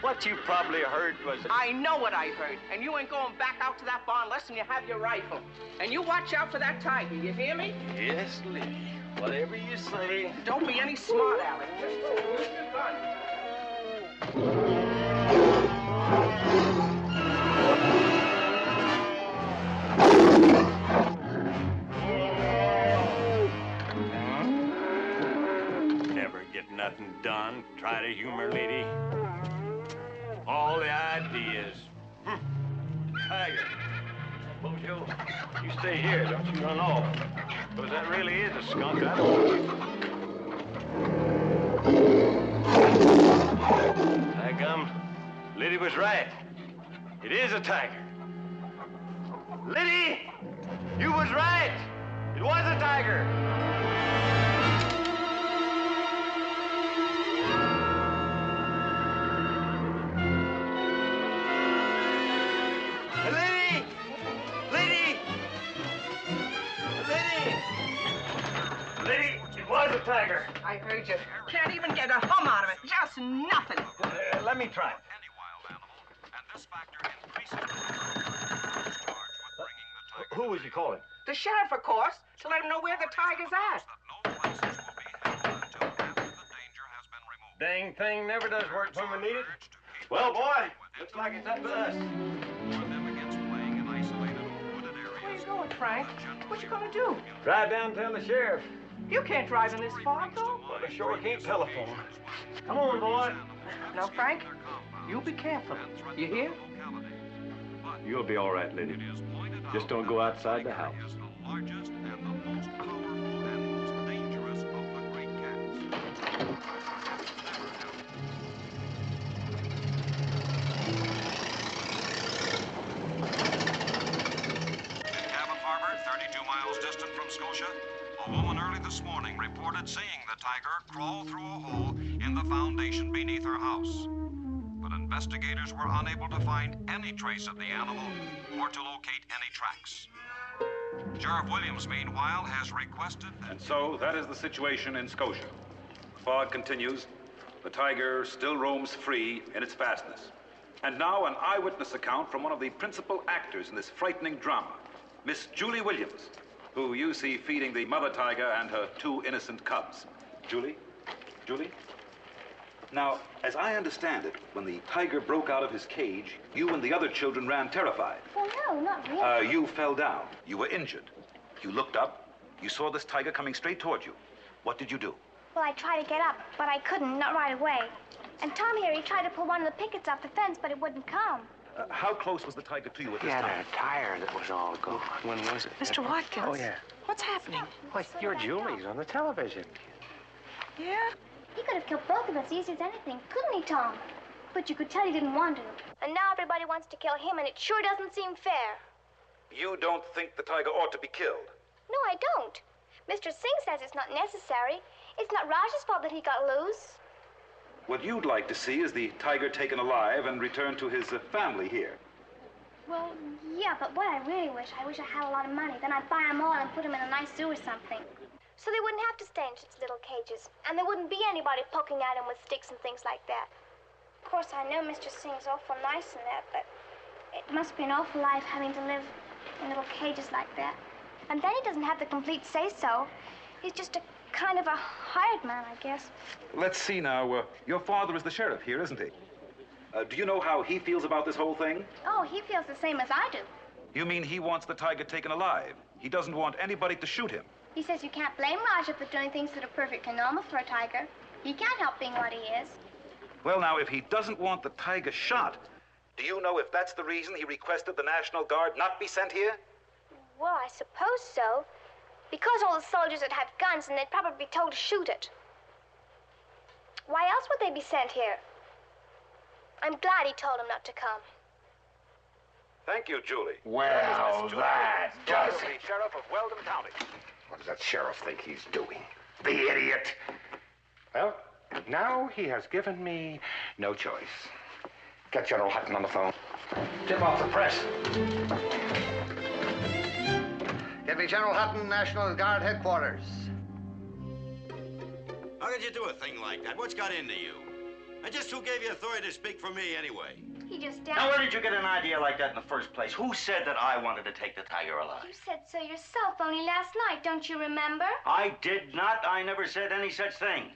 What you probably heard was... I know what I heard, and you ain't going back out to that barn unless you have your rifle. And you watch out for that tiger, you hear me? Yes, Liddy. Whatever you say. Don't be any smart, Alex. Just use your gun. Never get nothing done. Try to humor Liddy. All the ideas. Tiger. Bojo, you stay here. Don't you run off. Because that really is a skunk. I don't want you. Daggum. Liddy was right. It is a tiger. Liddy! You was right. It was a tiger. Liddy! Liddy! Liddy! Liddy, it was a tiger. I heard you. Can't even get a hum out of it. Just nothing. Let me try. Any wild animal, and this factor increases the charged with bringing the tiger. Who was you calling? The sheriff, of course, to let him know where the tiger's at. Dang thing never does work when we need it. Well, boy, looks like it's up to us. Where you going, Frank? What you gonna do? Drive down and tell the sheriff. You can't drive in this fog, though. Well, I sure can't telephone. Come on, boy. Now, Frank, you be careful. You hear? You'll be all right, Liddy. Just don't go outside the house. Scotia, a woman early this morning reported seeing the tiger crawl through a hole in the foundation beneath her house. but investigators were unable to find any trace of the animal or to locate any tracks. Sheriff Williams, meanwhile, has requested... And so that is the situation in Scotia. Fog continues. The tiger still roams free in its fastness. And now an eyewitness account from one of the principal actors in this frightening drama, Miss Julie Williams, who you see feeding the mother tiger and her 2 innocent cubs. Julie? Julie? Now, as I understand it, when the tiger broke out of his cage, you and the other children ran terrified. Well, no, not really. You fell down. You were injured. You looked up. You saw this tiger coming straight toward you. What did you do? Well, I tried to get up, but I couldn't, not right away. And Tom here, he tried to pull one of the pickets off the fence, but it wouldn't come. How close was the tiger to you at He this had time? a tire that was all gone. When was it? Mr. Watkins. Oh, yeah. What's happening? Why, you're Julie's on the television. Yeah? He could have killed both of us easy as anything, couldn't he, Tom? But you could tell he didn't want to. And now everybody wants to kill him, and it sure doesn't seem fair. You don't think the tiger ought to be killed? No, I don't. Mr. Singh says it's not necessary. It's not Raj's fault that he got loose. What you'd like to see is the tiger taken alive and returned to his family here. Well, yeah, but what I really wish I had a lot of money. Then I'd buy them all and put them in a nice zoo or something. So they wouldn't have to stay in such little cages. And there wouldn't be anybody poking at them with sticks and things like that. Of course, I know Mr. Singh's awful nice and that, but it must be an awful life having to live in little cages like that. And then he doesn't have the complete say-so. He's just a kind of a hired man, I guess. Let's see now. Your father is the sheriff here, isn't he? Do you know how he feels about this whole thing? Oh, he feels the same as I do. You mean he wants the tiger taken alive? He doesn't want anybody to shoot him? He says you can't blame Raja for doing things that are perfectly normal for a tiger. He can't help being what he is. Well, now, if he doesn't want the tiger shot, do you know if that's the reason he requested the National Guard not be sent here? Well, I suppose so. Because all the soldiers would have guns and they'd probably be told to shoot it. Why else would they be sent here? I'm glad he told them not to come. Thank you, Julie. Well, that does it. The sheriff of Weldon County. What does that sheriff think he's doing? The idiot! Well, now he has given me no choice. Get General Hutton on the phone. Tip off the press. Get me General Hutton, National Guard Headquarters. How could you do a thing like that? What's got into you? And just who gave you authority to speak for me anyway? He just Now, where did you get an idea like that in the first place? Who said that I wanted to take the tiger alive? You said so yourself only last night, don't you remember? I did not. I never said any such thing.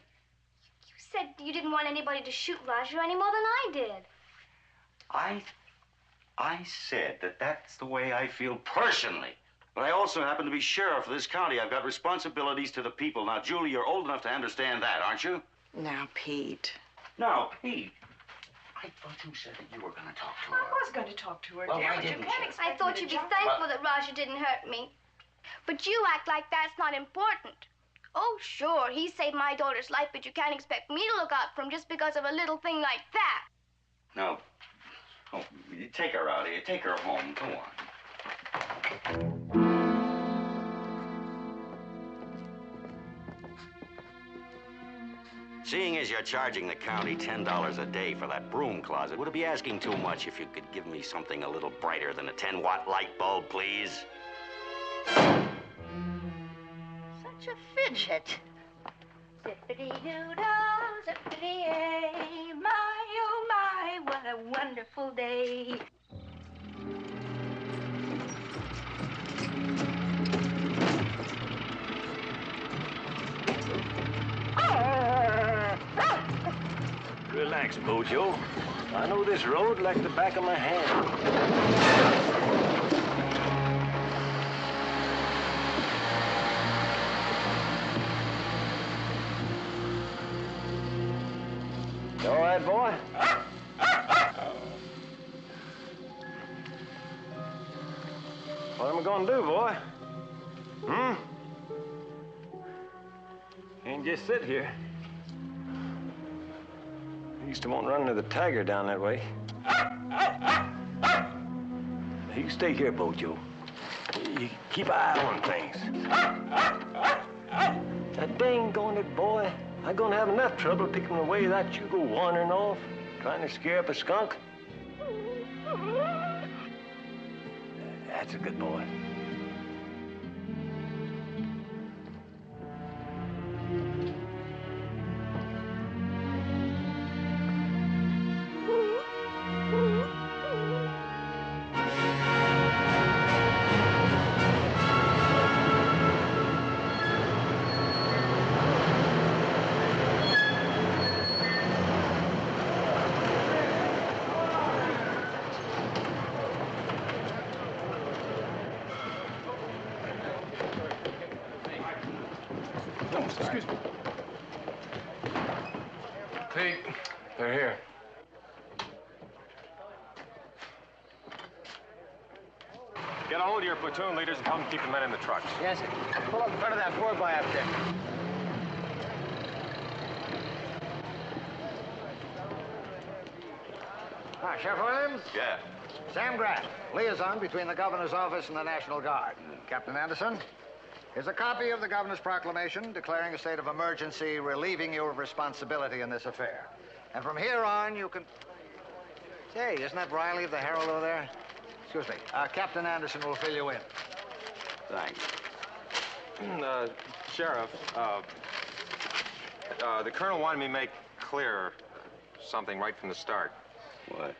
You said you didn't want anybody to shoot Roger any more than I did. I said that that's the way I feel personally. But I also happen to be sheriff of this county. I've got responsibilities to the people. Now, Julie, you're old enough to understand that, aren't you? Now, Pete. Now, Pete, I thought you said that you were going to talk to her. I was going to talk to her, Well, dear, why but you didn't can't you? expect I thought me you'd to be jump. thankful that Roger didn't hurt me. But you act like that's not important. Oh, sure, he saved my daughter's life, but you can't expect me to look out for him just because of a little thing like that. No. Oh, you take her out of here. Take her home. Go on. Seeing as you're charging the county $10 a day for that broom closet, would it be asking too much if you could give me something a little brighter than a 10-watt light bulb, please? Such a fidget. Zippity-doo-dah, zippity-yay, my, oh my, what a wonderful day. Relax, Bojo. I know this road like the back of my hand. You all right, boy? What am I gonna do, boy? Can't just sit here. I used to want to run into the tiger down that way. You stay here, Bojo. You keep an eye on things. That dang-gone-it boy. I'm gonna have enough trouble picking away that you go wandering off. Trying to scare up a skunk? That's a good boy. Excuse me. Pete, they're here. Get a hold of your platoon leaders and tell them to keep the men in the trucks. Yes, sir. Pull up in front of that 4x up there. Sheriff Williams? Yeah. Sam Grant, liaison between the governor's office and the National Guard. Captain Anderson, here's a copy of the governor's proclamation declaring a state of emergency, relieving you of responsibility in this affair. And from here on, you can... Say, isn't that Riley of the Herald over there? Excuse me. Captain Anderson will fill you in. Thanks. Sheriff, the colonel wanted me to make clear something right from the start. What?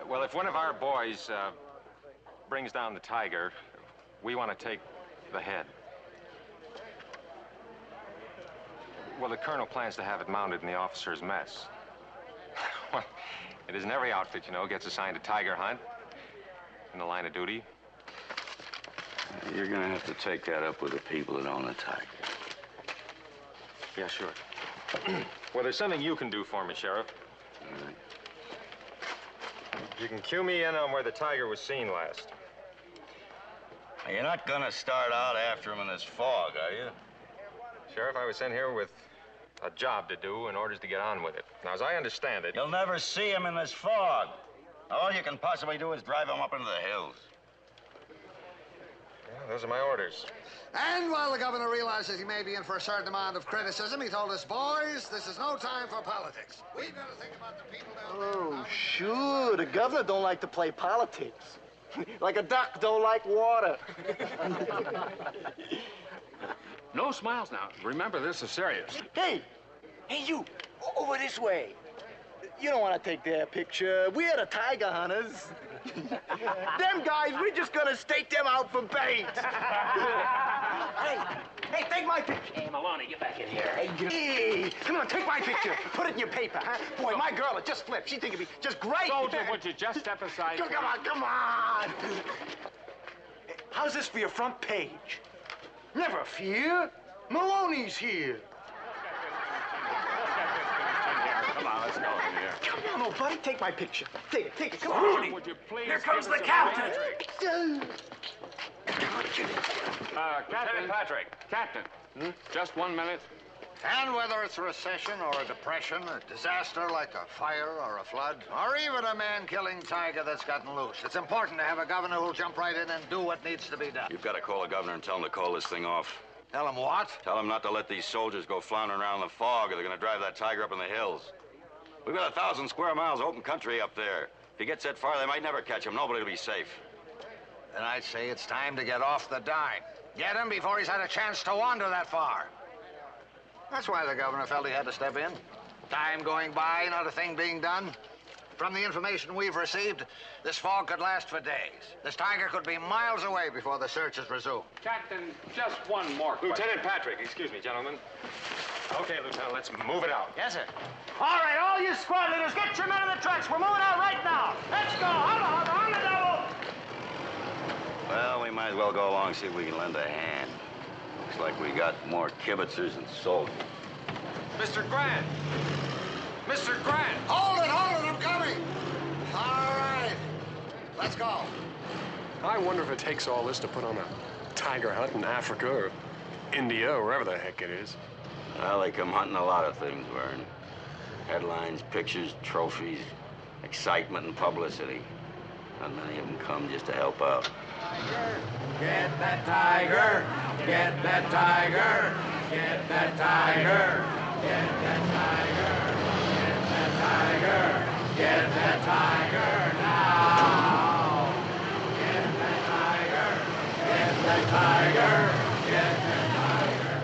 Well, if one of our boys brings down the tiger, we want to take the head. Well, the colonel plans to have it mounted in the officer's mess. Well, it isn't every outfit, you know, gets assigned a tiger hunt in the line of duty. You're gonna have to take that up with the people that own the tiger. Yeah, sure. Well, there's something you can do for me, Sheriff. All right. You can cue me in on where the tiger was seen last. You're not gonna start out after him in this fog, are you? Sheriff, I was sent here with a job to do and orders to get on with it. Now, as I understand it... You'll never see him in this fog. All you can possibly do is drive him up into the hills. Yeah, those are my orders. And while the governor realizes he may be in for a certain amount of criticism, he told us, boys, this is no time for politics. We've got to think about the people down there. Oh, sure. The governor don't like to play politics. Like a duck don't like water. No smiles now. Remember, this is serious. Hey, you, over this way. You don't want to take their picture. We're the tiger hunters. Them guys, we're just gonna stake them out for bait. Hey, take my picture. Hey, Maloney, get back in here. Hey, come on, take my picture. Put it in your paper, huh? Boy, my girl had just flipped. She'd think it'd be just great. Soldier, would you just step aside? Come on. How's this for your front page? Never fear. Maloney's here. Come on, let's go in here. Come on, old buddy, take my picture. Take it, come on. Would you please? Here comes the captain. Captain Patrick. Captain, just 1 minute. And whether it's a recession or a depression, a disaster like a fire or a flood, or even a man-killing tiger that's gotten loose, it's important to have a governor who'll jump right in and do what needs to be done. You've got to call the governor and tell him to call this thing off. Tell him what? Tell him not to let these soldiers go floundering around in the fog or they're going to drive that tiger up in the hills. We've got 1,000 square miles of open country up there. If he gets that far, they might never catch him. Nobody will be safe. Then I'd say it's time to get off the dime. Get him before he's had a chance to wander that far. That's why the governor felt he had to step in. Time going by, not a thing being done. From the information we've received, this fog could last for days. This tiger could be miles away before the search is resumed. Captain, just one more question. Lieutenant Patrick, excuse me, gentlemen. Okay, Lieutenant, let's move it out. Yes, sir. All right, all you squad leaders, get your men in the trucks. We're moving out right now. Let's go. On the double. Well, we might as well go along and see if we can lend a hand. Looks like we got more kibitzers than soldiers. Mr. Grant! Mr. Grant! Hold it, I'm coming. All right, let's go. I wonder if it takes all this to put on a tiger hunt in Africa or India or wherever the heck it is. Well, they come hunting a lot of things, Vern. Headlines, pictures, trophies, excitement, and publicity. Not many of them come just to help out. Get that tiger! Get that tiger! Get that tiger! Get that tiger! Get that tiger! tiger. Get that tiger now. Get that tiger. Get that tiger. Get that tiger.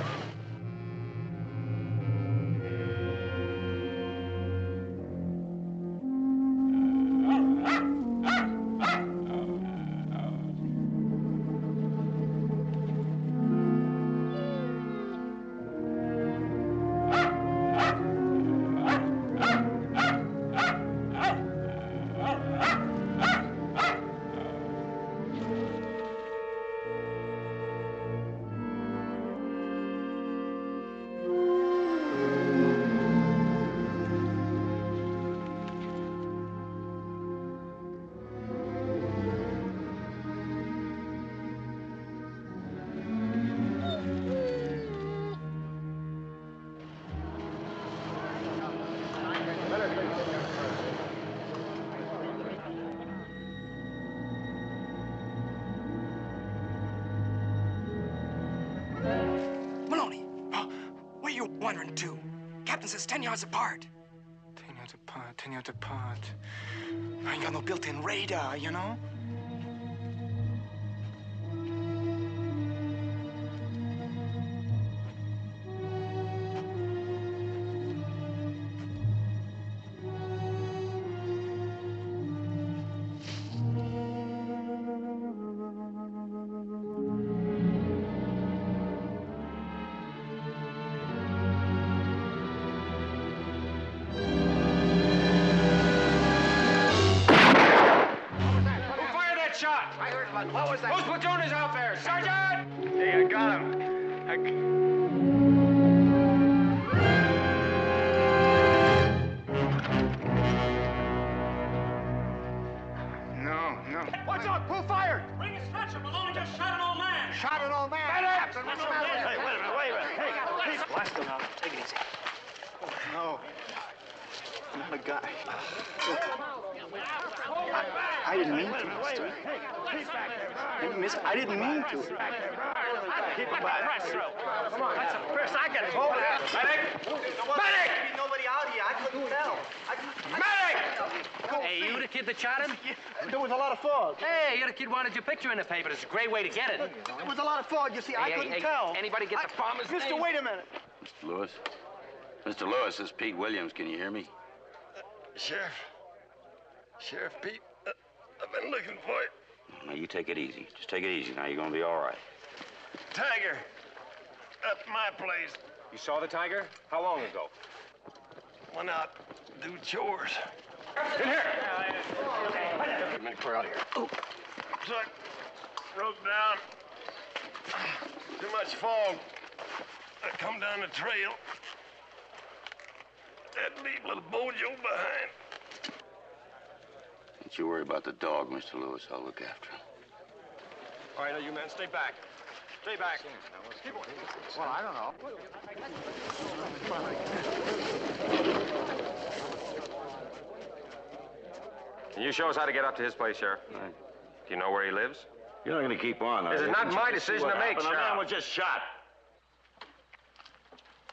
Maloney, where you wandering to? Captain says 10 yards apart. 10 yards apart, 10 yards apart. I ain't got no built-in radar, you know? Shot! I heard about what was that? Whose platoon is out there? Sergeant! Hey, I got him. No. What's up? Who fired? Bring a stretcher. Maloney just shot an old man. Shot an old man. Captain, what's the matter with you? Hey, wait a minute. Hey, blast him out. Take it easy. Oh, no. Not a guy. I didn't mean to, mister. I didn't mean to. Keep it back. Come on. That's the first I get it. Over there. Medic! Medic! Nobody out here. I couldn't tell. Medic! Hey, you the kid that shot him? There was a lot of fog. Hey, you're the kid who wanted your picture in the paper. It's a great way to get it. There was a lot of fog, you see. I couldn't tell. Anybody get the farmer's Mister, name? wait a minute. Mr. Lewis? Mr. Lewis, this is Pete Williams. Can you hear me? Sheriff Pete, I've been looking for you. Now, you take it easy. Just take it easy. Now, you're going to be all right. Tiger, at my place. You saw the tiger? How long ago? Went out to do chores. In here! Wait a minute, clear out of here. So I broke down. Too much fog. I come down the trail. That leave little Bojo behind. Don't you worry about the dog, Mr. Lewis. I'll look after him. All right, now you men, stay back. Stay back. Keep on. Well, I don't know. Can you show us how to get up to his place, Sheriff? Right. Do you know where he lives? You're not going to keep on, This is not my decision to make, The Sheriff. man was just shot.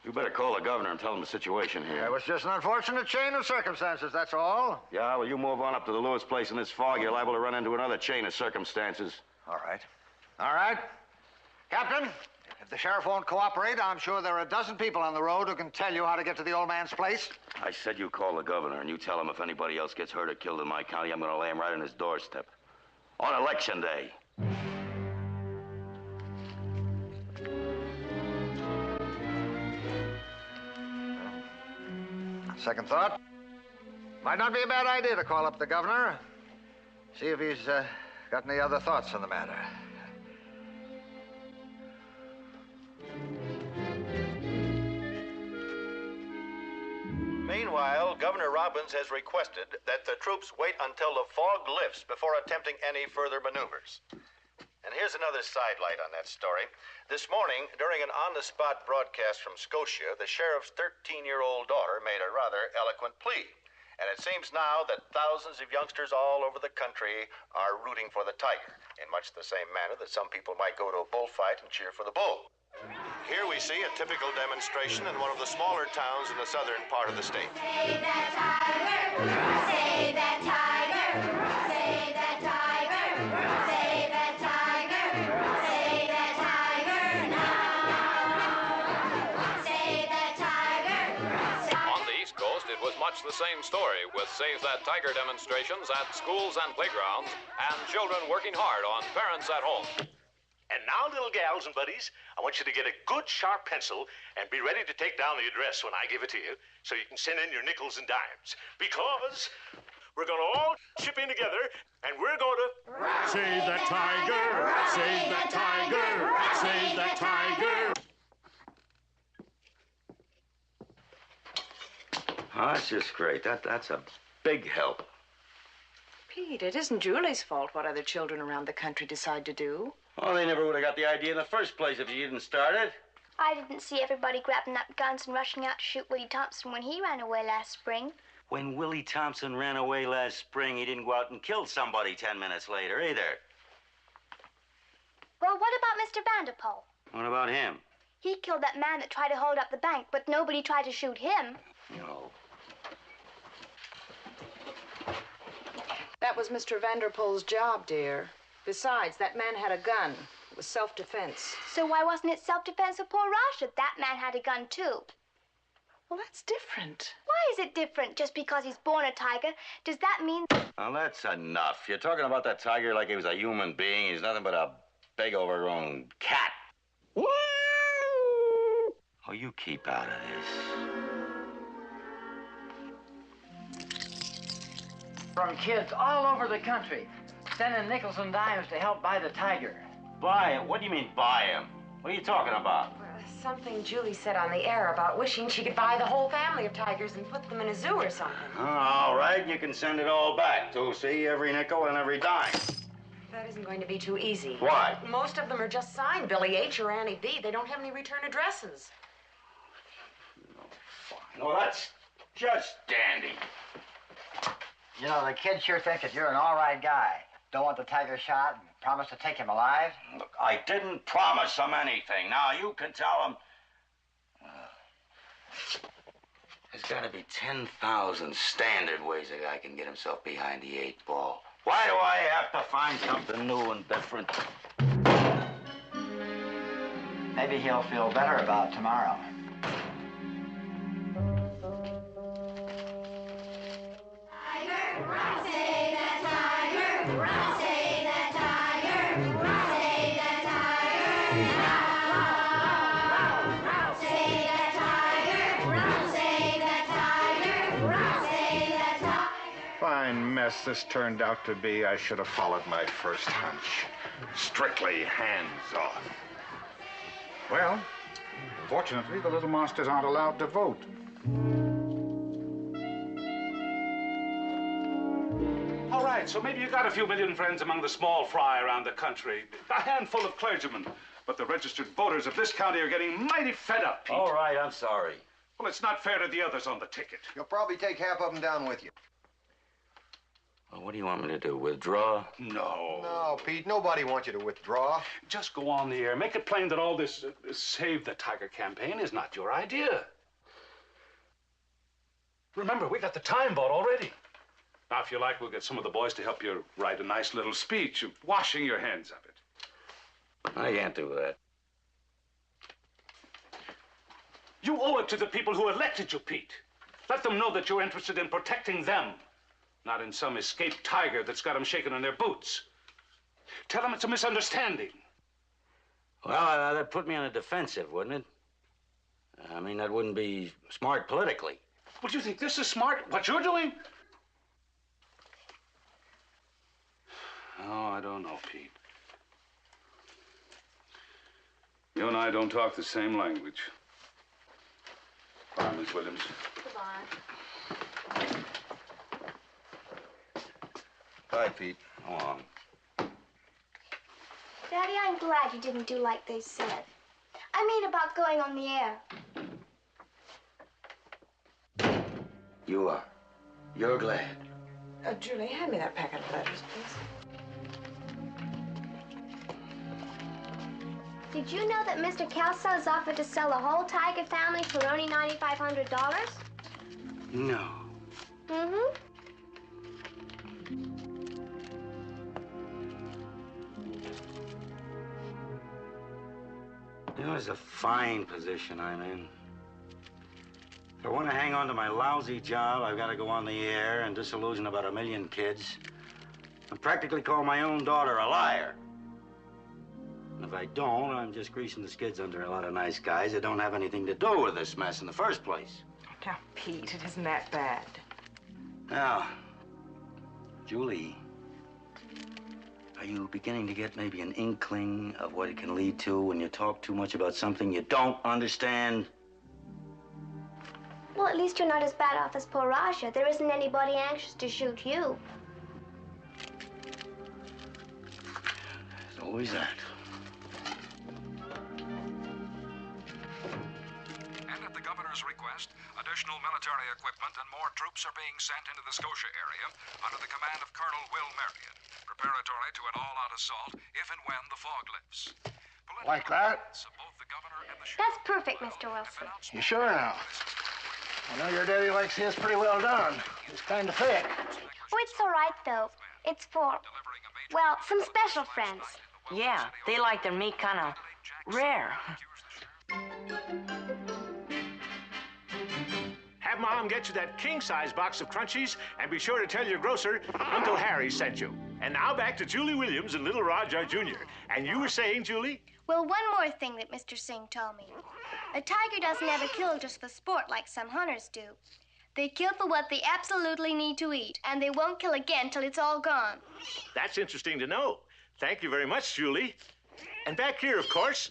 You better call the governor and tell him the situation here. It was just an unfortunate chain of circumstances, that's all. Yeah, well, you move on up to the Lewis place in this fog, you're liable to run into another chain of circumstances. All right. All right. Captain, if the sheriff won't cooperate, I'm sure there are a dozen people on the road who can tell you how to get to the old man's place. I said you call the governor and you tell him if anybody else gets hurt or killed in my county, I'm going to lay him right on his doorstep. On election day. Second thought. Might not be a bad idea to call up the governor. See if he's got any other thoughts on the matter. Meanwhile, Governor Robbins has requested that the troops wait until the fog lifts before attempting any further maneuvers. And here's another sidelight on that story. This morning, during an on-the-spot broadcast from Scotia, the sheriff's 13-year-old daughter made a rather eloquent plea. And it seems now that thousands of youngsters all over the country are rooting for the tiger, in much the same manner that some people might go to a bullfight and cheer for the bull. Here we see a typical demonstration in one of the smaller towns in the southern part of the state. Save that tiger! Save that tiger! Save that tiger! Save that tiger! Save that tiger now! Save that tiger! On the East Coast, it was much the same story, with Save That Tiger demonstrations at schools and playgrounds, and children working hard on parents at home. And now, little gals and buddies, I want you to get a good sharp pencil and be ready to take down the address when I give it to you, so you can send in your nickels and dimes. Because we're going to all chip in together, and we're going to... Save that tiger! Save that tiger! Save that tiger! Oh, that's just great. That's a big help. Pete, it isn't Julie's fault what other children around the country decide to do. Well, they never would have got the idea in the first place if you didn't start it. I didn't see everybody grabbing up guns and rushing out to shoot Willie Thompson when he ran away last spring. When Willie Thompson ran away last spring, he didn't go out and kill somebody 10 minutes later either. Well, what about Mr. Vanderpool? What about him? He killed that man that tried to hold up the bank, but nobody tried to shoot him. No. That was Mr. Vanderpool's job, dear. Besides, that man had a gun. It was self-defense. So why wasn't it self-defense for poor Rashid? That man had a gun, too. Well, that's different. Why is it different? Just because he's born a tiger, does that mean... Well, that's enough. You're talking about that tiger like he was a human being. He's nothing but a big, overgrown cat. Oh, you keep out of this. From kids all over the country, sending nickels and dimes to help buy the tiger. Buy him? What do you mean, buy him? What are you talking about? Something Julie said on the air about wishing she could buy the whole family of tigers and put them in a zoo or something. Oh, all right, you can send it all back, too. See, every nickel and every dime. That isn't going to be too easy. Why? Most of them are just signed Billy H. or Annie B. They don't have any return addresses. No, that's just dandy. You know, the kids sure think that you're an all right guy. Don't want the tiger shot and promise to take him alive. Look, I didn't promise them anything. Now, you can tell them. There's got to be 10,000 standard ways a guy can get himself behind the 8 ball. Why do I have to find something new and different? Maybe he'll feel better about tomorrow. Fine mess this turned out to be. I should have followed my first hunch. Strictly hands off. Well, fortunately, the little monsters aren't allowed to vote. All right, so maybe you got a few million friends among the small fry around the country. A handful of clergymen. But the registered voters of this county are getting mighty fed up, Pete. All right, I'm sorry. Well, it's not fair to the others on the ticket. You'll probably take half of them down with you. Well, what do you want me to do, withdraw? No. No, Pete, nobody wants you to withdraw. Just go on the air. Make it plain that all this Save the Tiger campaign is not your idea. Remember, we got the time bought already. Now, if you like, we'll get some of the boys to help you write a nice little speech, washing your hands of it. I can't do that. You owe it to the people who elected you, Pete. Let them know that you're interested in protecting them, not in some escaped tiger that's got them shaking in their boots. Tell them it's a misunderstanding. Well, that'd put me on a defensive, wouldn't it? I mean, that wouldn't be smart politically. Well, do you think this is smart, what you're doing? Oh, I don't know, Pete. You and I don't talk the same language. Bye, Miss Williams. Goodbye. Bye, Pete. Go on. Daddy, I'm glad you didn't do like they said. I mean about going on the air. You are. You're glad. Julie, hand me that packet of letters, please. Did you know that Mr. Kelso has offered to sell the whole tiger family for only $9,500? No. Mm-hmm. You know, it's a fine position I'm in. If I want to hang on to my lousy job, I've got to go on the air and disillusion about 1 million kids and practically call my own daughter a liar. And if I don't, I'm just greasing the skids under a lot of nice guys that don't have anything to do with this mess in the first place. Now, Pete, it isn't that bad. Now, Julie, are you beginning to get maybe an inkling of what it can lead to when you talk too much about something you don't understand? Well, at least you're not as bad off as poor Raja. There isn't anybody anxious to shoot you. There's always that. And at the governor's request, additional military equipment and more troops are being sent into the Scotia area under the command of Colonel Will Marion, preparatory to an all-out assault if and when the fog lifts. Like that? That's perfect, Mr. Wilson. You sure now? I know your daddy likes his pretty well done. It's kind of thick. Oh, it's all right, though. It's for, well, some special friends. Yeah, they like their meat kind of rare. Have Mom get you that king-size box of Crunchies, and be sure to tell your grocer Uncle Harry sent you. And now back to Julie Williams and Little Roger Jr. And you were saying, Julie? Well, one more thing that Mr. Singh told me. A tiger doesn't ever kill just for sport like some hunters do. They kill for what they absolutely need to eat, and they won't kill again till it's all gone. That's interesting to know. Thank you very much, Julie. And back here, of course,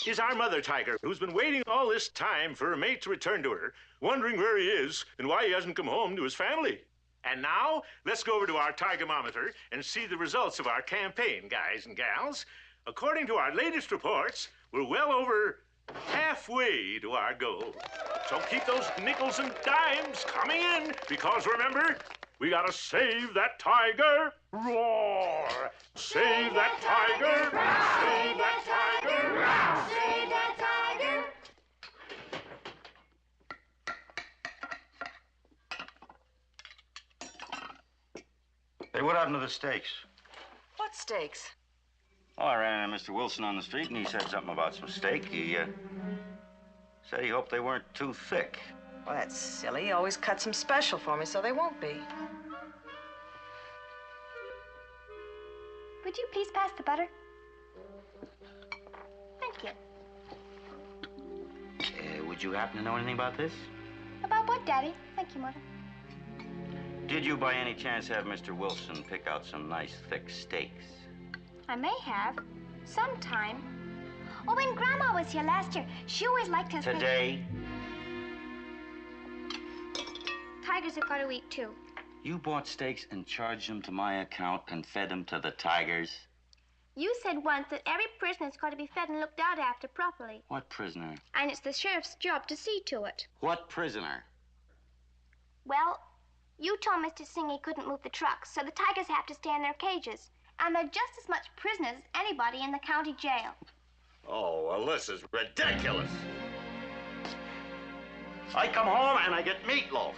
is our mother tiger, who's been waiting all this time for her mate to return to her, wondering where he is and why he hasn't come home to his family. And now, let's go over to our Tigermometer and see the results of our campaign, guys and gals. According to our latest reports, we're well over halfway to our goal. So keep those nickels and dimes coming in, because remember, we gotta save that tiger. Roar! Save that tiger! Save that tiger! Save that tiger! Hey, what happened to the steaks? What steaks? Oh, I ran into Mr. Wilson on the street, and he said something about some steak. He said he hoped they weren't too thick. Well, that's silly. He always cuts them special for me, so they won't be. Would you please pass the butter? Thank you. Would you happen to know anything about this? About what, Daddy? Thank you, Mother. Did you, by any chance, have Mr. Wilson pick out some nice, thick steaks? I may have. Sometime. Oh, when Grandma was here last year, she always liked us. Today? Tigers have got to eat, too. You bought steaks and charged them to my account and fed them to the tigers? You said once that every prisoner's got to be fed and looked out after properly. What prisoner? And it's the sheriff's job to see to it. What prisoner? Well, you told Mr. Singh he couldn't move the trucks, so the tigers have to stay in their cages. And they're just as much prisoners as anybody in the county jail. Oh, well, this is ridiculous. I come home and I get meatloaf.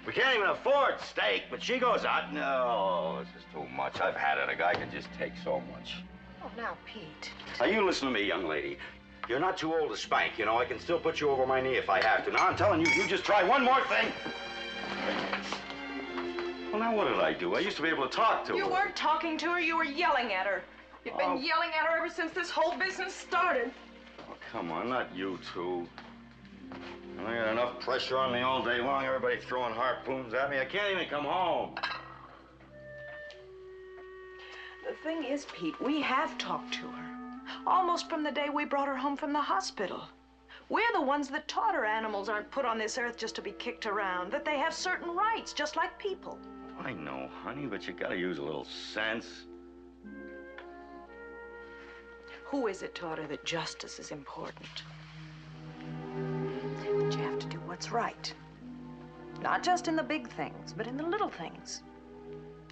We can't even afford steak, but she goes out. No, this is too much. I've had it. A guy can just take so much. Oh, now, Pete. Now, you listen to me, young lady. You're not too old to spank, you know. I can still put you over my knee if I have to. Now, I'm telling you, you just try one more thing. Well, now, what did I do? I used to be able to talk to her. You weren't talking to her. You were yelling at her. You've been yelling at her ever since this whole business started. Oh, come on, not you two. I got enough pressure on me all day long. Everybody throwing harpoons at me. I can't even come home. The thing is, Pete, we have talked to her. Almost from the day we brought her home from the hospital. We're the ones that taught her animals aren't put on this earth just to be kicked around, that they have certain rights, just like people. I know, honey, but you gotta use a little sense. Who is it taught her that justice is important? That you have to do what's right. Not just in the big things, but in the little things.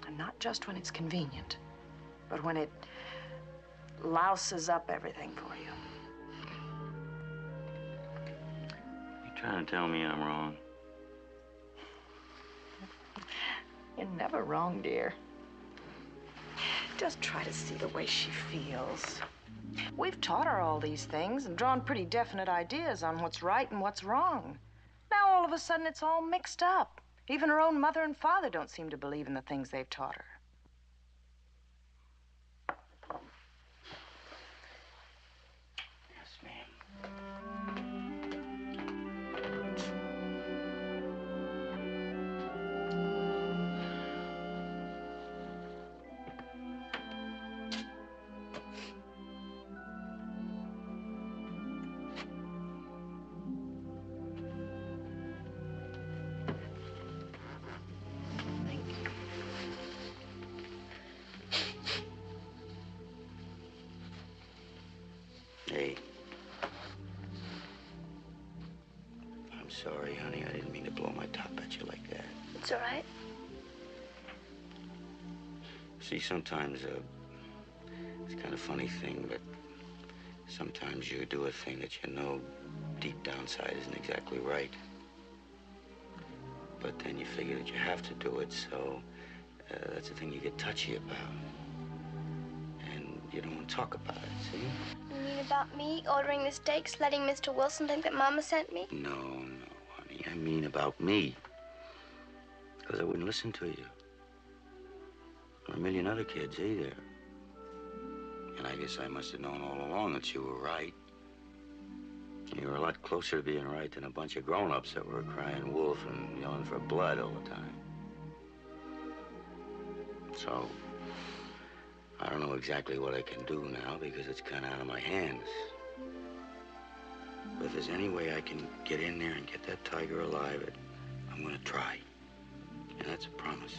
And not just when it's convenient, but when it louses up everything for you. You trying to tell me I'm wrong? You're never wrong, dear. Just try to see the way she feels. We've taught her all these things and drawn pretty definite ideas on what's right and what's wrong. Now, all of a sudden, it's all mixed up. Even her own mother and father don't seem to believe in the things they've taught her. Yes, ma'am. Hey. I'm sorry, honey. I didn't mean to blow my top at you like that. It's all right. See, sometimes, it's kind of a funny thing, but sometimes you do a thing that you know deep down inside isn't exactly right. But then you figure that you have to do it, so that's the thing you get touchy about. And you don't want to talk about it, see? You mean about me ordering the steaks, letting Mr. Wilson think that Mama sent me? No, honey. I mean about me. Because I wouldn't listen to you. Or a million other kids either. And I guess I must have known all along that you were right. You were a lot closer to being right than a bunch of grown-ups that were crying wolf and yelling for blood all the time. So, I don't know exactly what I can do now because it's kind of out of my hands. But if there's any way I can get in there and get that tiger alive, I'm gonna try. And that's a promise.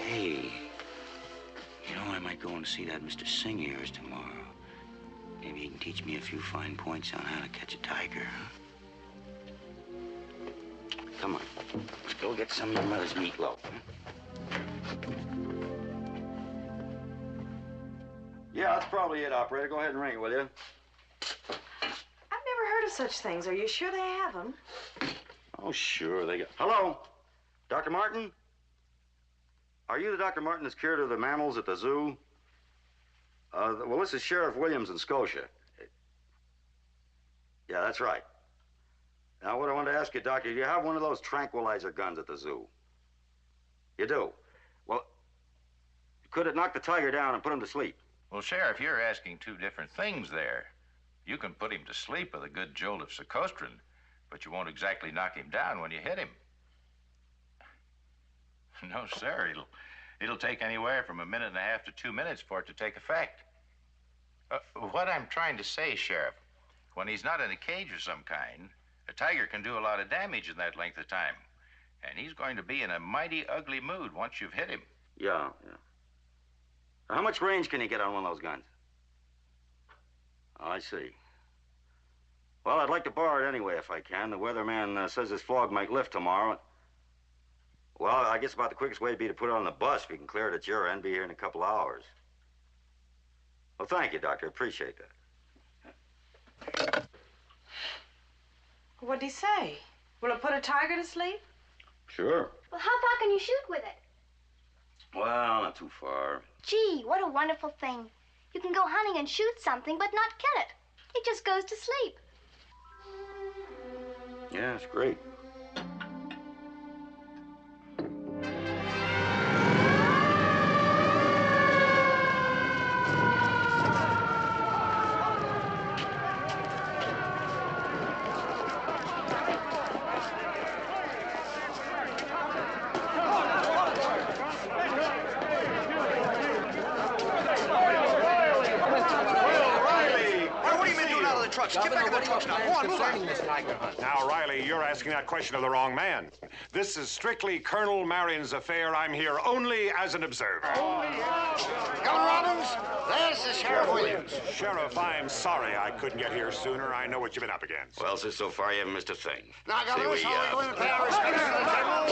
Hey, you know, I might go and see that Mr. Singh of yours tomorrow. Maybe he can teach me a few fine points on how to catch a tiger, huh? Come on, let's go get some of your mother's meatloaf, huh? Yeah, that's probably it, operator. Go ahead and ring it, will you? I've never heard of such things. Are you sure they have them? Oh, sure, they got... Hello? Dr. Martin? Are you the Dr. Martin that's cured of the mammals at the zoo? Well, this is Sheriff Williams in Scotia. Yeah, that's right. Now, what I wanted to ask you, Doctor, do you have one of those tranquilizer guns at the zoo? You do? Well, could it knock the tiger down and put him to sleep? Well, Sheriff, you're asking two different things there. You can put him to sleep with a good jolt of sequestrin, but you won't exactly knock him down when you hit him. No, sir. It'll take anywhere from 1.5 minutes to 2 minutes for it to take effect. What I'm trying to say, Sheriff, when he's not in a cage of some kind, a tiger can do a lot of damage in that length of time. And he's going to be in a mighty ugly mood once you've hit him. Yeah. How much range can you get on one of those guns? Oh, I see. Well, I'd like to borrow it anyway if I can. The weatherman says this fog might lift tomorrow. Well, I guess about the quickest way would be to put it on the bus. If you can clear it at your end, be here in a couple hours. Well, thank you, Doctor. Appreciate that. What'd he say? Will it put a tiger to sleep? Sure. Well, how far can you shoot with it? Well, not too far. Gee, what a wonderful thing. You can go hunting and shoot something, but not kill it. It just goes to sleep. Yeah, it's great. Get back in the trucks now. Go on, move on. Now, Riley, you're asking that question of the wrong man. This is strictly Colonel Marion's affair. I'm here only as an observer. Governor Robbins, there's the Sheriff Williams. Sheriff, I'm sorry I couldn't get here sooner. I know what you've been up against. Well, sir, so far you haven't missed a thing. Now, Governor, shall we go in and pay our respects to the general?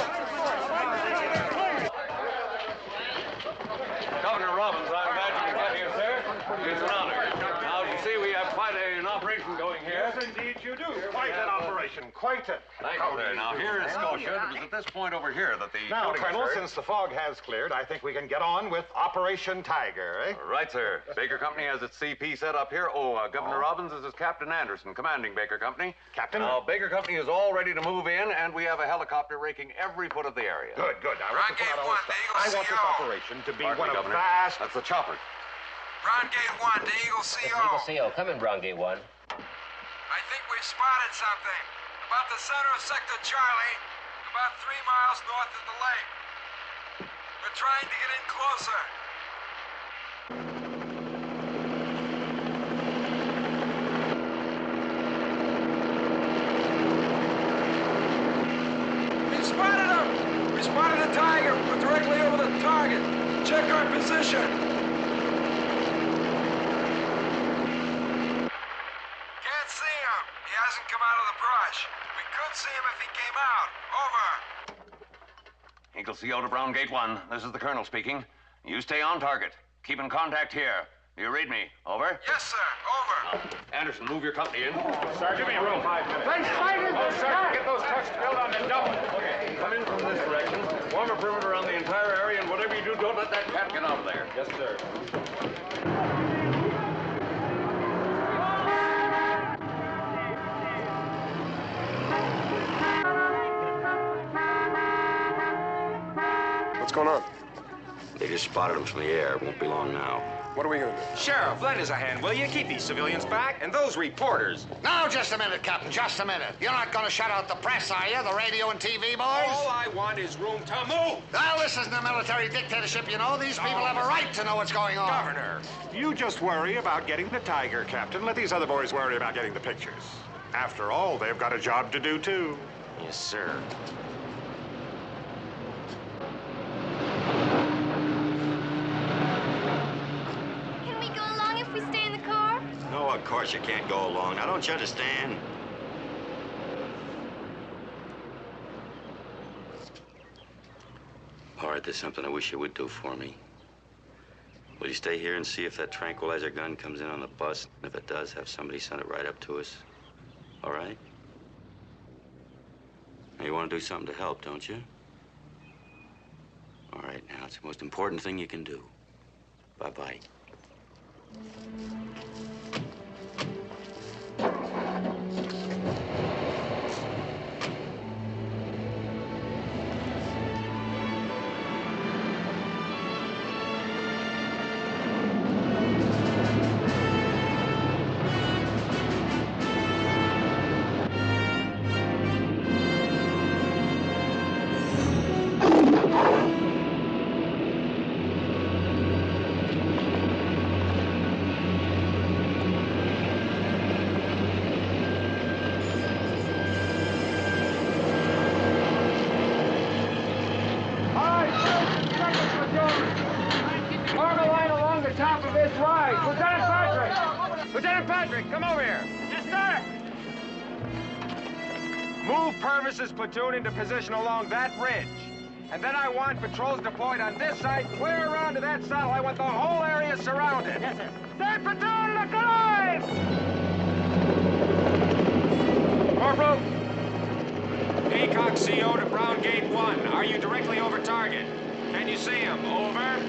It's an honor. Now, you see, we have quite an operation going here. Yes, indeed you do. Quite an operation. Quite a... Thank you, sir. Now, here in Scotia, it was at this point over here that the Now, shooting Colonel, occurred. since the fog has cleared, I think we can get on with Operation Tiger, eh? Right, sir. Baker Company has its CP set up here. Governor Robbins, this is Captain Anderson, commanding Baker Company. Captain? Now, Baker Company is all ready to move in, and we have a helicopter raking every foot of the area. Good, good. Now, let's put out all this stuff. I want this operation to be one of vast... That's the chopper. Brown Gate 1 to Eagle CO. Eagle CO, come in, Brown Gate 1. I think we've spotted something. About the center of Sector Charlie, about 3 miles north of the lake. We're trying to get in closer. We spotted him! We spotted a tiger. We're directly over the target. Check our position. Can't see him. He hasn't come out of the brush. We could see him if he came out. Over. Eagle CO to Brown Gate 1. This is the Colonel speaking. You stay on target. Keep in contact here. Do you read me? Over? Yes, sir. Over. Anderson, move your company in. Sergeant, give me room. 5 minutes. Thanks, Sergeant. Oh, Sergeant, get those trucks filled on the double. Okay, come in from this direction. Form a perimeter around the entire area, and whatever you do, don't let that cat get out of there. Yes, sir. What's going on? They just spotted him from the air. Won't be long now. What are we going to do? Sheriff, lend us a hand, will you? Keep these civilians back, and those reporters. Now, just a minute, Captain, just a minute. You're not going to shut out the press, are you? The radio and TV boys? All I want is room to move. Well, this isn't a military dictatorship, you know. These people have a right to know what's going on. Governor, you just worry about getting the tiger, Captain. Let these other boys worry about getting the pictures. After all, they've got a job to do, too. Yes, sir. Can we go along if we stay in the car? No, of course you can't go along. Now, don't you understand? All right, there's something I wish you would do for me. Will you stay here and see if that tranquilizer gun comes in on the bus? If it does, have somebody send it right up to us. All right? Now, you want to do something to help, don't you? All right, now, it's the most important thing you can do. Bye-bye. Lieutenant Patrick, come over here. Yes, sir. Move Purvis's platoon into position along that ridge. And then I want patrols deployed on this side, clear around to that saddle. I want the whole area surrounded. Yes, sir. Third platoon, look alive! Corporal. Peacock CO to Brown Gate 1. Are you directly over target? Can you see him? Over.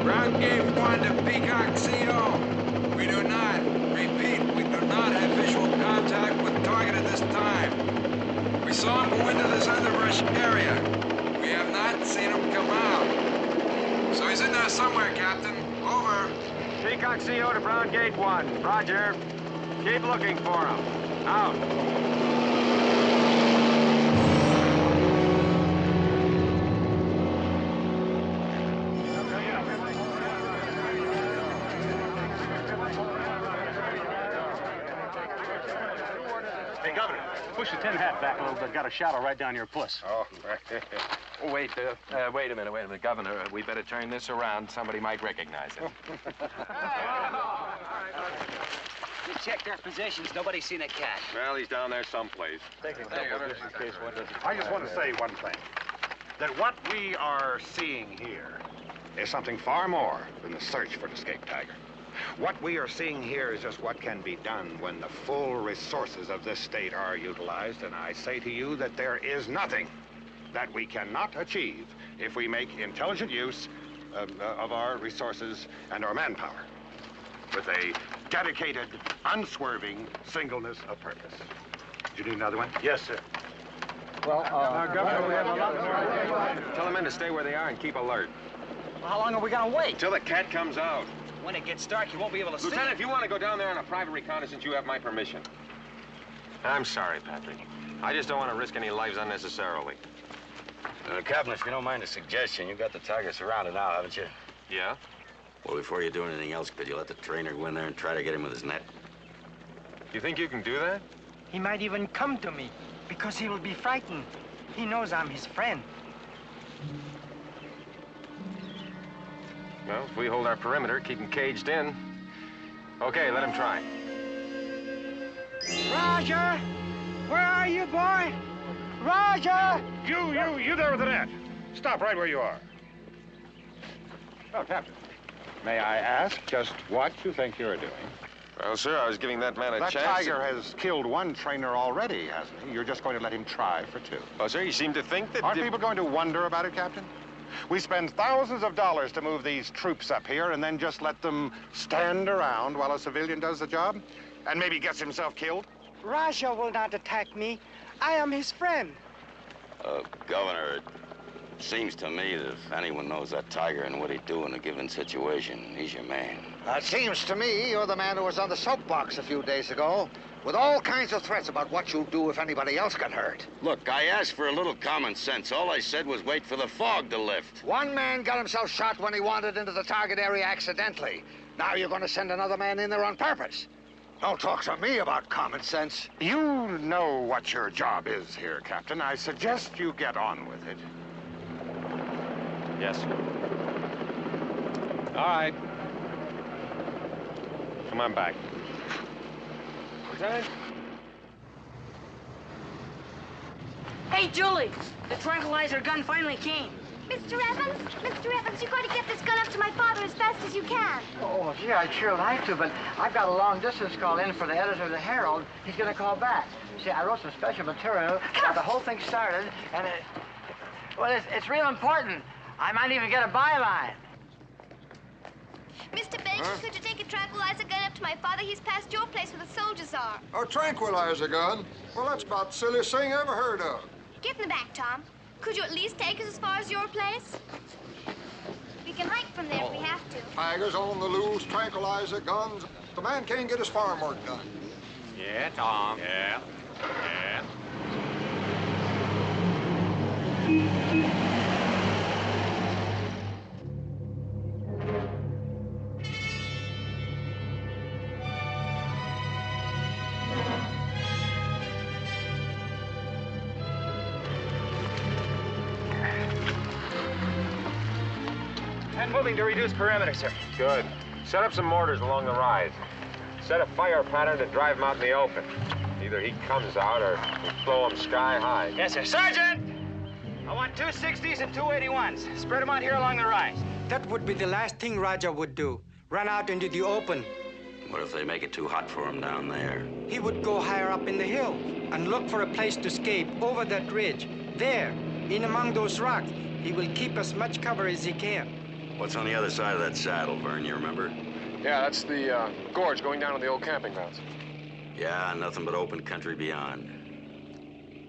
Brown Gate 1 to Peacock CO. We do not. Repeat, we do not have visual contact with target at this time. We saw him go into this underbrush area. We have not seen him come out. So he's in there somewhere, Captain. Over. Peacock CO to Brown Gate 1. Roger. Keep looking for him. Out. Hey, Governor, push the tin hat back a little bit. Got a shadow right down your puss. Oh, wait a minute, Governor. We better turn this around. Somebody might recognize it. You checked our positions. Nobody's seen a cat. Well, he's down there someplace. Take a couple just in case one doesn't. I just want to say one thing. That what we are seeing here is something far more than the search for an escaped tiger. What we are seeing here is just what can be done when the full resources of this state are utilized, and I say to you that there is nothing that we cannot achieve if we make intelligent use of our resources and our manpower with a dedicated, unswerving singleness of purpose. Do you need another one? Yes, sir. Well, Governor, we have a lot more. Tell the men to stay where they are and keep alert. Well, how long are we gonna wait? Till the cat comes out. When it gets dark, you won't be able to see. Lieutenant, if you want to go down there on a private reconnaissance, you have my permission. I'm sorry, Patrick. I just don't want to risk any lives unnecessarily. Captain, if you don't mind a suggestion, you've got the tiger surrounded now, haven't you? Yeah? Well, before you do anything else, could you let the trainer go in there and try to get him with his net? You think you can do that? He might even come to me because he will be frightened. He knows I'm his friend. Well, if we hold our perimeter, keep him caged in. Okay, let him try. Roger! Where are you, boy? Roger! You there with the net. Stop right where you are. Well, Captain, may I ask just what you think you're doing? Well, sir, I was giving that man a chance. That tiger has killed one trainer already, hasn't he? You're just going to let him try for two. Oh, sir, you seem to think that... Aren't people going to wonder about it, Captain? We spend thousands of dollars to move these troops up here and then just let them stand around while a civilian does the job and maybe gets himself killed? Raja will not attack me. I am his friend. Governor, it seems to me that if anyone knows that tiger and what he'd do in a given situation, he's your man. It seems to me you're the man who was on the soapbox a few days ago with all kinds of threats about what you'll do if anybody else got hurt. Look, I asked for a little common sense. All I said was wait for the fog to lift. One man got himself shot when he wandered into the target area accidentally. Now you're going to send another man in there on purpose. Don't talk to me about common sense. You know what your job is here, Captain. I suggest you get on with it. Yes, sir. All right. Come on back. Lieutenant? Hey, Julie, the tranquilizer gun finally came. Mr. Evans, you've got to get this gun up to my father as fast as you can. Oh, gee, I'd sure like to, but I've got a long-distance call in for the editor of the Herald. He's going to call back. See, I wrote some special material, got the whole thing started, and it's real important. I might even get a byline. Mr. Baker, could you take a tranquilizer gun up to my father? He's past your place where the soldiers are. A tranquilizer gun? Well, that's about the silliest thing I ever heard of. Get in the back, Tom. Could you at least take us as far as your place? We can hike from there if we have to. Tigers on the loose, tranquilizer guns. The man can't get his farm work done. Yeah, Tom. Yeah. Moving to reduce perimeter, sir. Good. Set up some mortars along the rise. Set a fire pattern to drive him out in the open. Either he comes out or we blow him sky high. Yes, sir. Sergeant! I want 260s and 281s. Spread them out here along the rise. That would be the last thing Raja would do. Run out into the open. What if they make it too hot for him down there? He would go higher up in the hill and look for a place to escape over that ridge. There, in among those rocks, he will keep as much cover as he can. What's on the other side of that saddle, Vern, you remember? Yeah, that's the gorge going down to the old camping grounds. Yeah, nothing but open country beyond.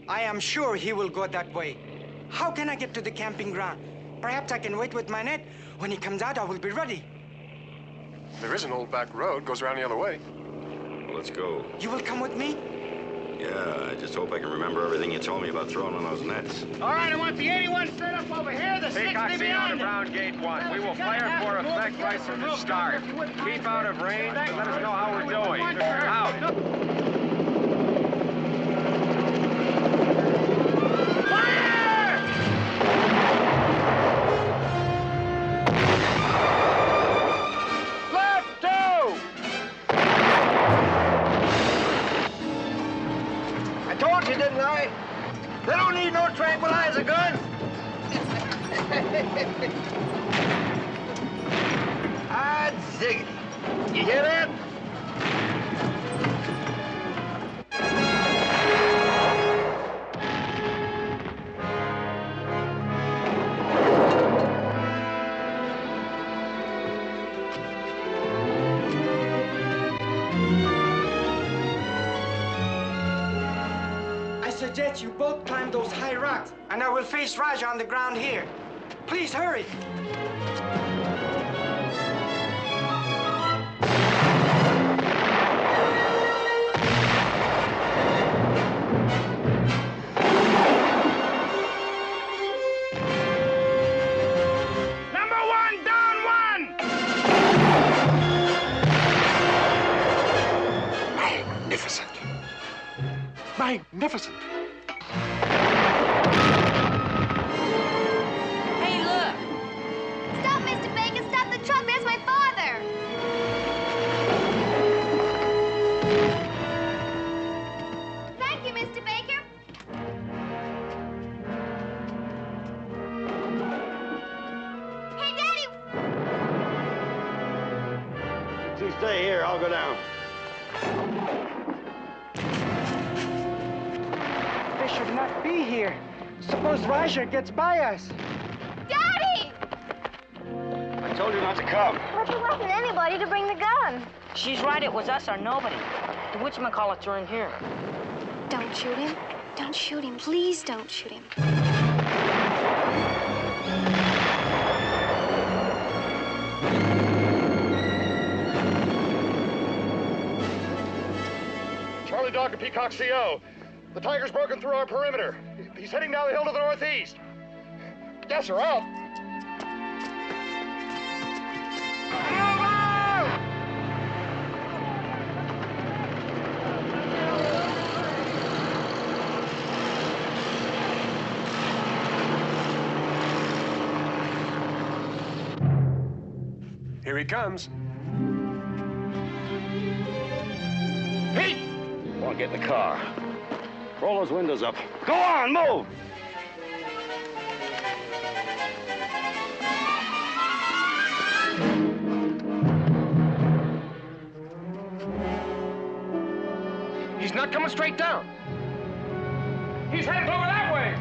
I am sure he will go that way. How can I get to the camping ground? Perhaps I can wait with my net. When he comes out, I will be ready. There is an old back road, goes around the other way. Well, let's go. You will come with me? Yeah, I just hope I can remember everything you told me about throwing on those nets. All right, I want the 81 set up over here, the 60 beyond it. Brown Gate 1. We will fire for effect right from the start. Keep out of range and let us know how we're doing. Out. Didn't I? They don't need no tranquilizer gun. Ah, ziggity. You hear that? I suggest you both climb those high rocks, and I will face Raj on the ground here. Please hurry. Magnificent. Magnificent. Hey, look! Stop, Mr. Bacon! Stop the truck! There's my father! Thank you, Mr. Baker. Hey, Daddy! You stay here, I'll go down. They should not be here. Suppose Raja gets by us. Daddy! I told you not to come. But there wasn't anybody to bring the gun. She's right, it was us or nobody. The whatchamacallits are in here. Don't shoot him. Don't shoot him. Please don't shoot him. Charlie Dog to Peacock CO. The Tiger's broken through our perimeter. He's heading down the hill to the northeast. Yes, sir, out. Here he comes. Pete! Go on, get in the car. Roll those windows up. Go on, move! He's not coming straight down. He's heading over that way.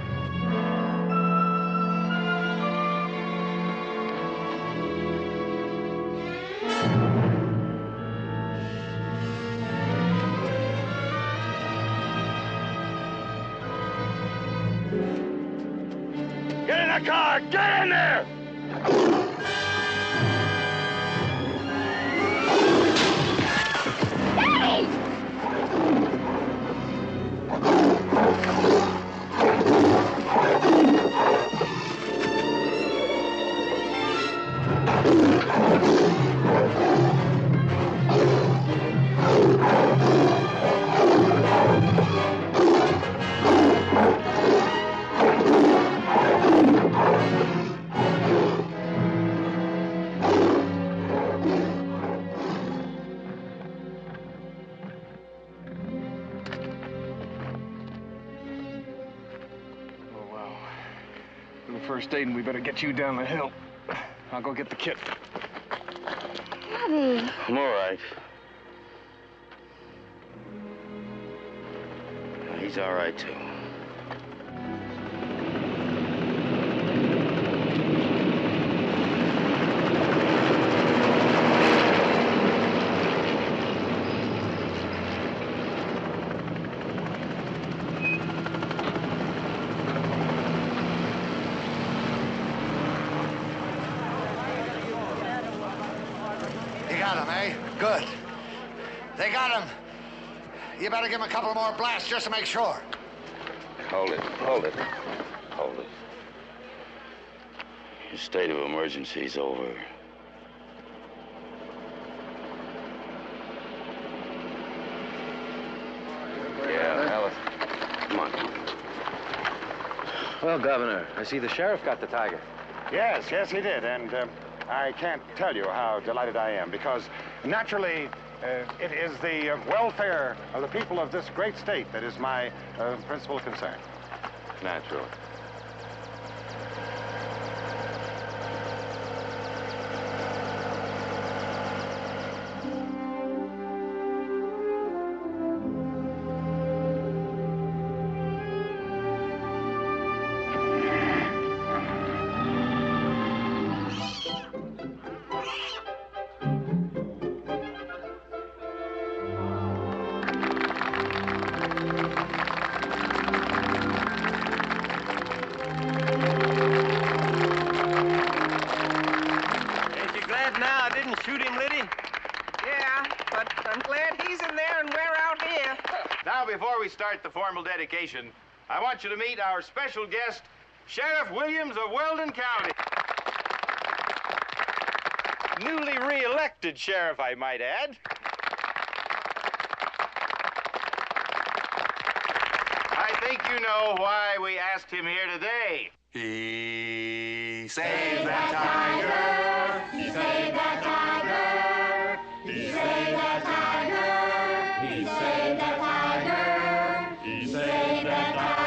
Get in the car! Get in there! First aid, and we better get you down the hill. I'll go get the kit. Daddy. I'm all right. He's all right, too. Good. They got him. You better give him a couple more blasts just to make sure. Hold it, hold it, hold it. Your state of emergency's over. Yeah, Alice. Come on. Well, Governor, I see the sheriff got the tiger. Yes, yes, he did, and I can't tell you how delighted I am, because naturally, it is the welfare of the people of this great state that is my principal concern. Naturally. I'm glad he's in there and we're out here. Now, before we start the formal dedication, I want you to meet our special guest, Sheriff Williams of Weldon County. Newly re-elected sheriff, I might add. I think you know why we asked him here today. He saved that tiger. He saved that tiger. He saved that tiger. He saved that tiger. He saved that tiger.